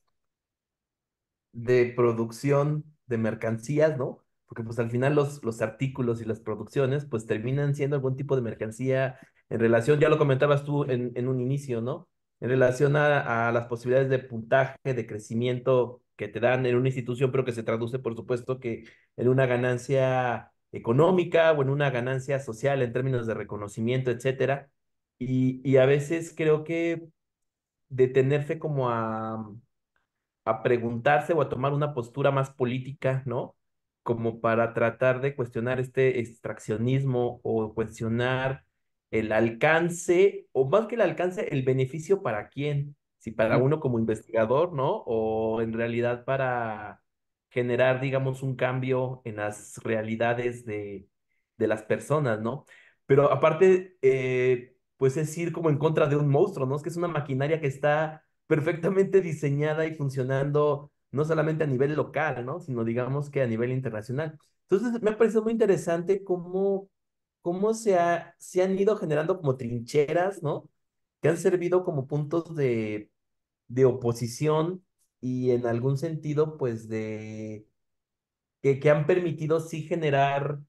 de producción de mercancías, ¿no? Porque pues al final los artículos y las producciones pues terminan siendo algún tipo de mercancía en relación, ya lo comentabas tú en un inicio, ¿no? En relación a las posibilidades de puntaje, de crecimiento que te dan en una institución, pero que se traduce, por supuesto, que en una ganancia económica o en una ganancia social en términos de reconocimiento, etcétera. Y a veces creo que detenerse como a preguntarse o a tomar una postura más política, ¿no? Como para tratar de cuestionar este extraccionismo o cuestionar el alcance, o más que el alcance, el beneficio para quién, si para uno como investigador, ¿no? O en realidad para generar, digamos, un cambio en las realidades de las personas, ¿no? Pero aparte, pues es ir como en contra de un monstruo, ¿no? Es que es una maquinaria que está perfectamente diseñada y funcionando no solamente a nivel local, ¿no? Sino digamos que a nivel internacional. Entonces, me ha parecido muy interesante cómo se han ido generando como trincheras, ¿no? Que han servido como puntos de oposición y en algún sentido, pues, que han permitido sí generar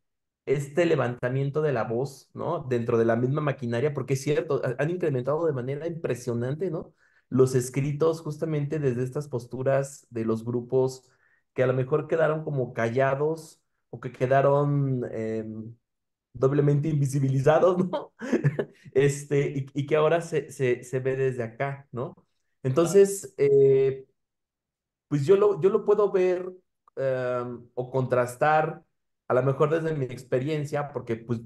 este levantamiento de la voz, ¿no? Dentro de la misma maquinaria, porque es cierto, han incrementado de manera impresionante, ¿no? Los escritos justamente desde estas posturas de los grupos que a lo mejor quedaron como callados o que quedaron doblemente invisibilizados, ¿no? Y que ahora se ve desde acá, ¿no? Entonces, pues yo lo puedo ver o contrastar, a lo mejor desde mi experiencia, porque pues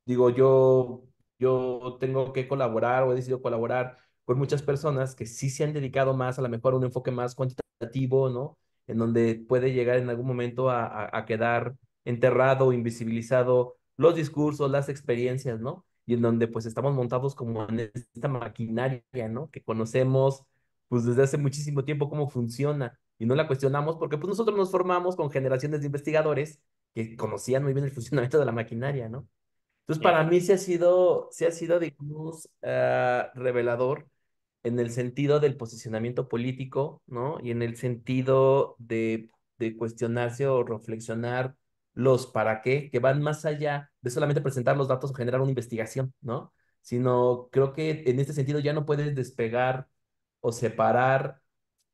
digo, yo tengo que colaborar o he decidido colaborar con muchas personas que sí se han dedicado más, a lo mejor a un enfoque más cuantitativo, ¿no? En donde puede llegar en algún momento a quedar enterrado, invisibilizado los discursos, las experiencias, ¿no? Y en donde pues estamos montados como en esta maquinaria, ¿no? Que conocemos pues desde hace muchísimo tiempo cómo funciona y no la cuestionamos porque pues nosotros nos formamos con generaciones de investigadores que conocían muy bien el funcionamiento de la maquinaria, ¿no? Entonces, para Claro. mí sí ha sido, digamos, revelador en el sentido del posicionamiento político, ¿no? Y en el sentido de cuestionarse o reflexionar los para qué, que van más allá de solamente presentar los datos o generar una investigación, ¿no? Sino creo que en este sentido ya no puedes despegar o separar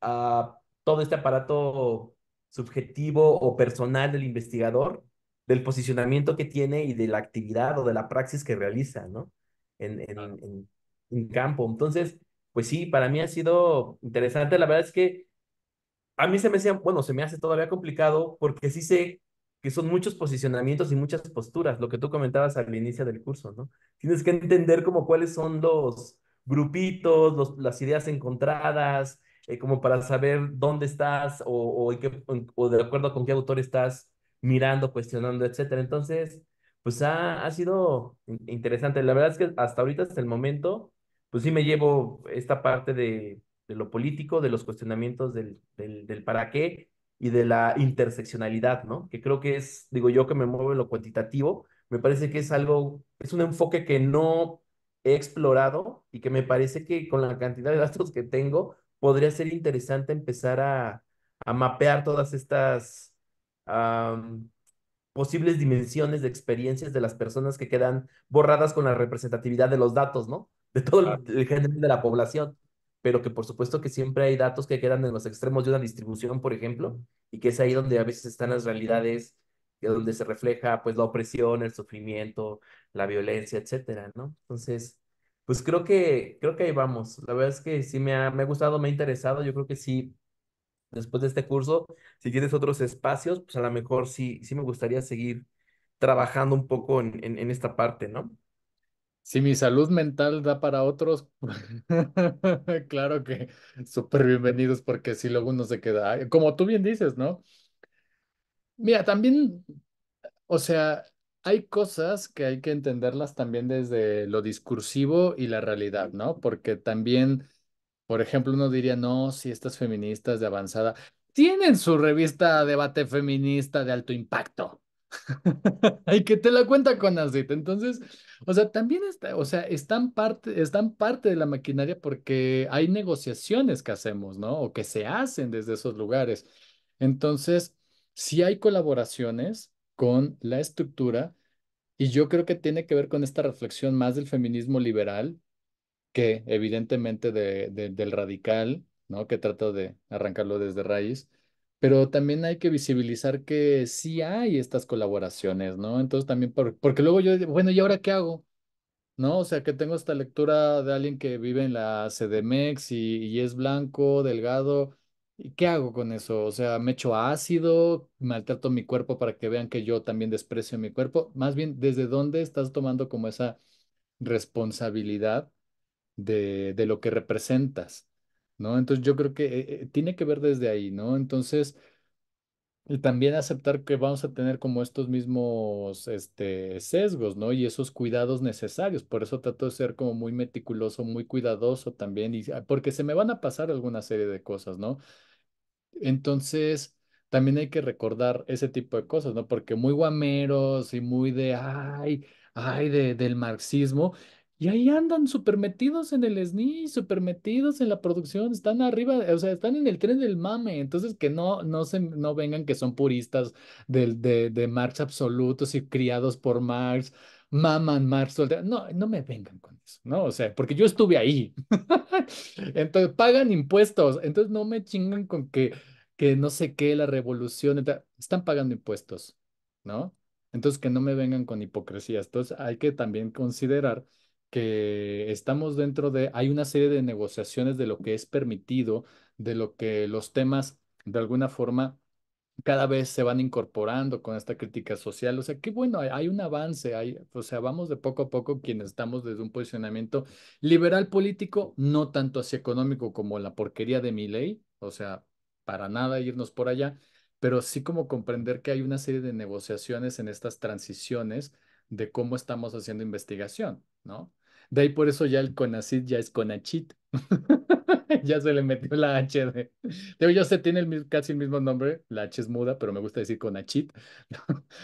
a todo este aparato subjetivo o personal del investigador del posicionamiento que tiene y de la actividad o de la praxis que realiza, ¿no? En, Claro. en, en, en campo. Entonces, pues sí, para mí ha sido interesante. La verdad es que a mí se me hacía, bueno, se me hace todavía complicado porque sí sé que son muchos posicionamientos y muchas posturas, lo que tú comentabas al inicio del curso, ¿no? Tienes que entender como cuáles son los grupitos, las ideas encontradas, como para saber dónde estás o de acuerdo con qué autor estás mirando, cuestionando, etcétera. Entonces, pues ha sido interesante. La verdad es que hasta ahorita, hasta el momento, pues sí me llevo esta parte de lo político, de los cuestionamientos del para qué y de la interseccionalidad, ¿no? Que creo que es, digo yo que me muevo en lo cuantitativo, me parece que es algo, es un enfoque que no he explorado y que me parece que con la cantidad de datos que tengo, podría ser interesante empezar a mapear todas estas am, posibles dimensiones de experiencias de las personas que quedan borradas con la representatividad de los datos, ¿no? De todo el género de la población, pero que por supuesto que siempre hay datos que quedan en los extremos de una distribución, por ejemplo, y que es ahí donde a veces están las realidades, donde se refleja pues la opresión, el sufrimiento, la violencia, etcétera, ¿no? Entonces, pues creo que ahí vamos. La verdad es que sí me ha gustado, me ha interesado. Yo creo que sí, después de este curso, si tienes otros espacios, pues a lo mejor sí me gustaría seguir trabajando un poco en esta parte, ¿no? Si mi salud mental da para otros, claro que súper bienvenidos porque si luego uno se queda, como tú bien dices, ¿no? Mira, también, o sea, hay cosas que hay que entenderlas también desde lo discursivo y la realidad, ¿no? Porque también, por ejemplo, uno diría, no, si estas feministas de avanzada tienen su revista Debate Feminista de alto impacto. Y que te la cuenta con aceite. Entonces, o sea, también está, o sea, están parte de la maquinaria porque hay negociaciones que hacemos, ¿no? O que se hacen desde esos lugares. Entonces, sí hay colaboraciones con la estructura y yo creo que tiene que ver con esta reflexión más del feminismo liberal que evidentemente del radical, ¿no? Que trata de arrancarlo desde raíz, pero también hay que visibilizar que sí hay estas colaboraciones, ¿no? Entonces también, porque luego yo, digo, bueno, ¿y ahora qué hago? ¿No? O sea, que tengo esta lectura de alguien que vive en la CDMX y es blanco, delgado. ¿Y qué hago con eso? O sea, me echo ácido, maltrato mi cuerpo para que vean que yo también desprecio mi cuerpo. Más bien, ¿desde dónde estás tomando como esa responsabilidad de lo que representas? ¿No? Entonces yo creo que tiene que ver desde ahí, ¿no? Entonces, y también aceptar que vamos a tener como estos mismos sesgos, ¿no? Y esos cuidados necesarios. Por eso trato de ser como muy meticuloso, muy cuidadoso también, y, porque se me van a pasar alguna serie de cosas, ¿no? Entonces, también hay que recordar ese tipo de cosas, ¿no? Porque muy guameros y muy de, ay, del marxismo, y ahí andan súper metidos en el SNI, súper metidos en la producción, están arriba, o sea, están en el tren del mame, entonces que no vengan que son puristas de Marx absolutos y criados por Marx, maman Marx, todo el día. No, no me vengan con eso, ¿no? O sea, porque yo estuve ahí. Entonces, pagan impuestos, entonces no me chingan con que no sé qué, la revolución, están pagando impuestos, ¿no? Entonces, que no me vengan con hipocresías. Entonces, hay que también considerar que estamos hay una serie de negociaciones de lo que es permitido, de lo que los temas, de alguna forma, cada vez se van incorporando con esta crítica social. O sea, qué bueno, hay un avance, o sea, vamos de poco a poco quienes estamos desde un posicionamiento liberal político, no tanto hacia económico como la porquería de mi ley, o sea, para nada irnos por allá, pero sí como comprender que hay una serie de negociaciones en estas transiciones de cómo estamos haciendo investigación, ¿no? De ahí por eso ya el CONACYT ya es CONACHIT. Ya se le metió la H digo, yo sé, tiene casi el mismo nombre, la H es muda, pero me gusta decir CONACHIT,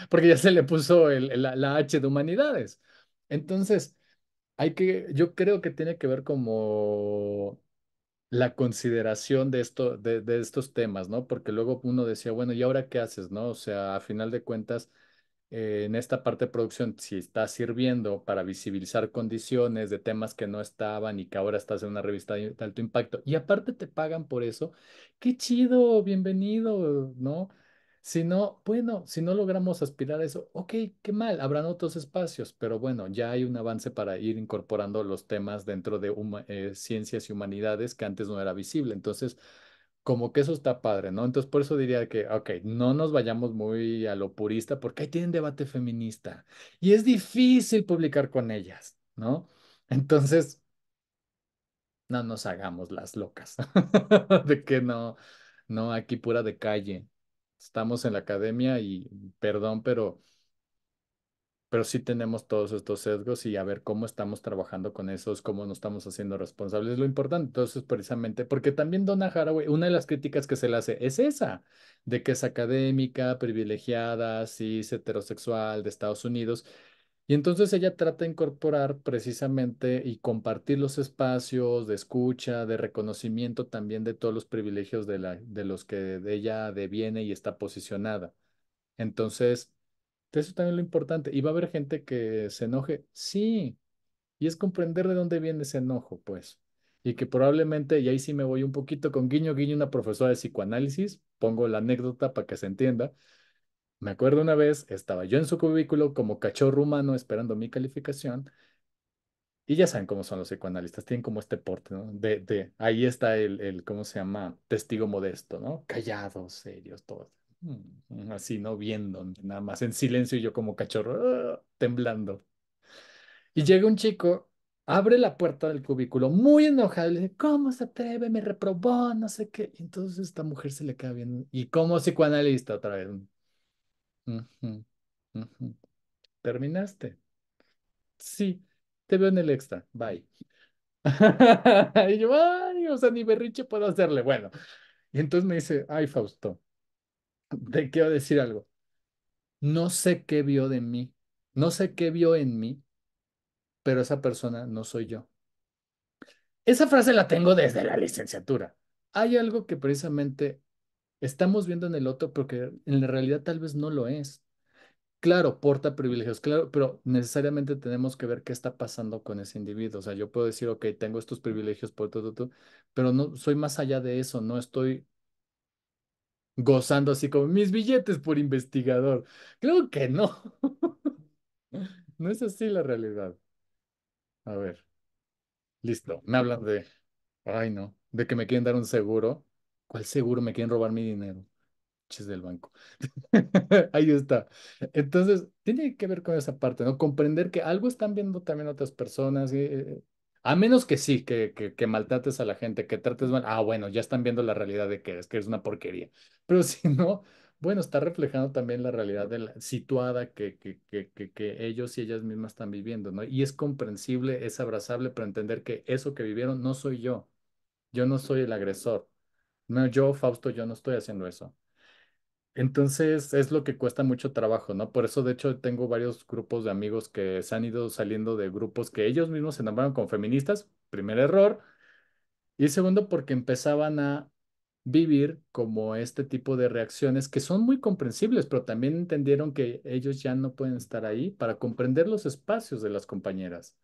porque ya se le puso la H de humanidades. Entonces, yo creo que tiene que ver como la consideración de estos temas, ¿no? Porque luego uno decía, bueno, ¿y ahora qué haces, no? O sea, a final de cuentas, en esta parte de producción, si está sirviendo para visibilizar condiciones de temas que no estaban y que ahora estás en una revista de alto impacto, y aparte te pagan por eso, qué chido, bienvenido, ¿no? Si no, bueno, si no logramos aspirar a eso, ok, qué mal, habrán otros espacios, pero bueno, ya hay un avance para ir incorporando los temas dentro de ciencias y humanidades que antes no era visible. Entonces, como que eso está padre, ¿no? Entonces, por eso diría que, ok, no nos vayamos muy a lo purista, porque ahí tienen debate feminista y es difícil publicar con ellas, ¿no? Entonces, no nos hagamos las locas de que no, no, aquí pura de calle. Estamos en la academia y perdón, pero sí tenemos todos estos sesgos y a ver cómo estamos trabajando con esos, cómo nos estamos haciendo responsables, es lo importante. Entonces, precisamente, porque también Donna Haraway, una de las críticas que se le hace es esa, de que es académica, privilegiada, cis, heterosexual de Estados Unidos. Y entonces ella trata de incorporar precisamente y compartir los espacios de escucha, de reconocimiento también de todos los privilegios de los que de ella deviene y está posicionada. Entonces, eso también es lo importante. ¿Y va a haber gente que se enoje? Sí. Y es comprender de dónde viene ese enojo, pues. Y que probablemente, y ahí sí me voy un poquito con guiño, guiño, una profesora de psicoanálisis, pongo la anécdota para que se entienda. Me acuerdo una vez, estaba yo en su cubículo como cachorro humano esperando mi calificación. Y ya saben cómo son los psicoanalistas, tienen como este porte, ¿no? Ahí está ¿cómo se llama? Testigo modesto, ¿no? Callados, serios, todos. Así, ¿no? Viendo, nada más en silencio y yo como cachorro, temblando. Y llega un chico, abre la puerta del cubículo, muy enojado, y le dice, ¿cómo se atreve? Me reprobó, no sé qué. Y entonces esta mujer se le queda bien. Y como psicoanalista otra vez. Ujú, ujú. ¿Terminaste? Sí, te veo en el extra. Bye. Y yo, ay, o sea, ni berrinche puedo hacerle. Bueno, y entonces me dice, ay, Fausto, te quiero decir algo. No sé qué vio de mí, no sé qué vio en mí, pero esa persona no soy yo. Esa frase la tengo desde la licenciatura. Hay algo que precisamente estamos viendo en el otro, porque en la realidad tal vez no lo es. Claro, porta privilegios, claro, pero necesariamente tenemos que ver qué está pasando con ese individuo. O sea, yo puedo decir, ok, tengo estos privilegios por todo, pero no soy más allá de eso, no estoy gozando así como mis billetes por investigador. Creo que no. No es así la realidad. A ver, listo. Me hablan de, ay no, de que me quieren dar un seguro. ¿Cuál seguro? Me quieren robar mi dinero. Chis del banco. Ahí está. Entonces, tiene que ver con esa parte, ¿no? Comprender que algo están viendo también otras personas. A menos que sí, que maltrates a la gente, que trates mal. Ah, bueno, ya están viendo la realidad de que es una porquería. Pero si no, bueno, está reflejando también la realidad de la situada que ellos y ellas mismas están viviendo, ¿no? Y es comprensible, es abrazable, pero entender que eso que vivieron no soy yo. Yo no soy el agresor. No, yo, Fausto, yo no estoy haciendo eso. Entonces es lo que cuesta mucho trabajo, ¿no? Por eso, de hecho, tengo varios grupos de amigos que se han ido saliendo de grupos que ellos mismos se enamoraron con feministas. Primer error. Y segundo, porque empezaban a vivir como este tipo de reacciones que son muy comprensibles, pero también entendieron que ellos ya no pueden estar ahí para comprender los espacios de las compañeras.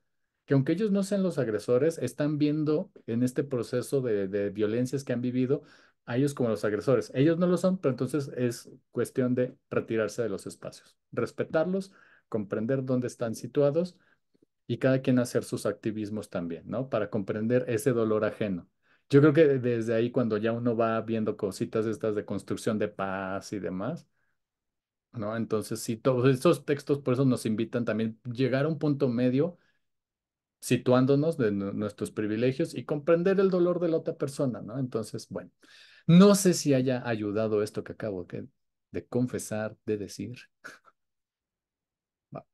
Que aunque ellos no sean los agresores, están viendo en este proceso de violencias que han vivido a ellos como los agresores. Ellos no lo son, pero entonces es cuestión de retirarse de los espacios, respetarlos, comprender dónde están situados y cada quien hacer sus activismos también, ¿no? Para comprender ese dolor ajeno. Yo creo que desde ahí, cuando ya uno va viendo cositas estas de construcción de paz y demás, ¿no? Entonces, sí, todos estos textos por eso nos invitan también a llegar a un punto medio, situándonos de nuestros privilegios y comprender el dolor de la otra persona, ¿no? Entonces, bueno, no sé si haya ayudado esto que acabo de confesar, de decir. Va.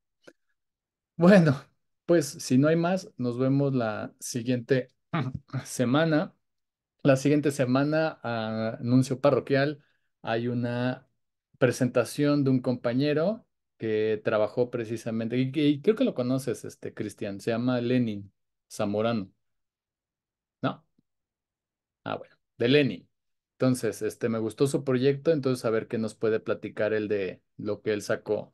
Bueno, pues si no hay más, nos vemos la siguiente semana. La siguiente semana, anuncio parroquial, hay una presentación de un compañero que trabajó precisamente, y creo que lo conoces, Cristian, se llama Lenin Zamorano, ¿no? Ah, bueno, de Lenin. Entonces, me gustó su proyecto, entonces a ver qué nos puede platicar él de lo que él sacó.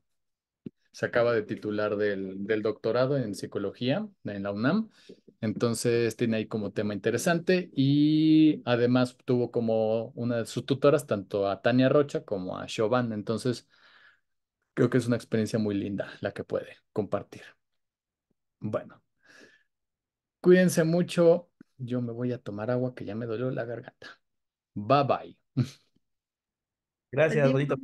se acaba de titular del doctorado en psicología en la UNAM. Entonces tiene ahí como tema interesante y además tuvo como una de sus tutoras tanto a Tania Rocha como a Chauvin. Entonces creo que es una experiencia muy linda la que puede compartir. Bueno, cuídense mucho. Yo me voy a tomar agua que ya me dolió la garganta. Bye bye. Gracias, Adiós. bonito.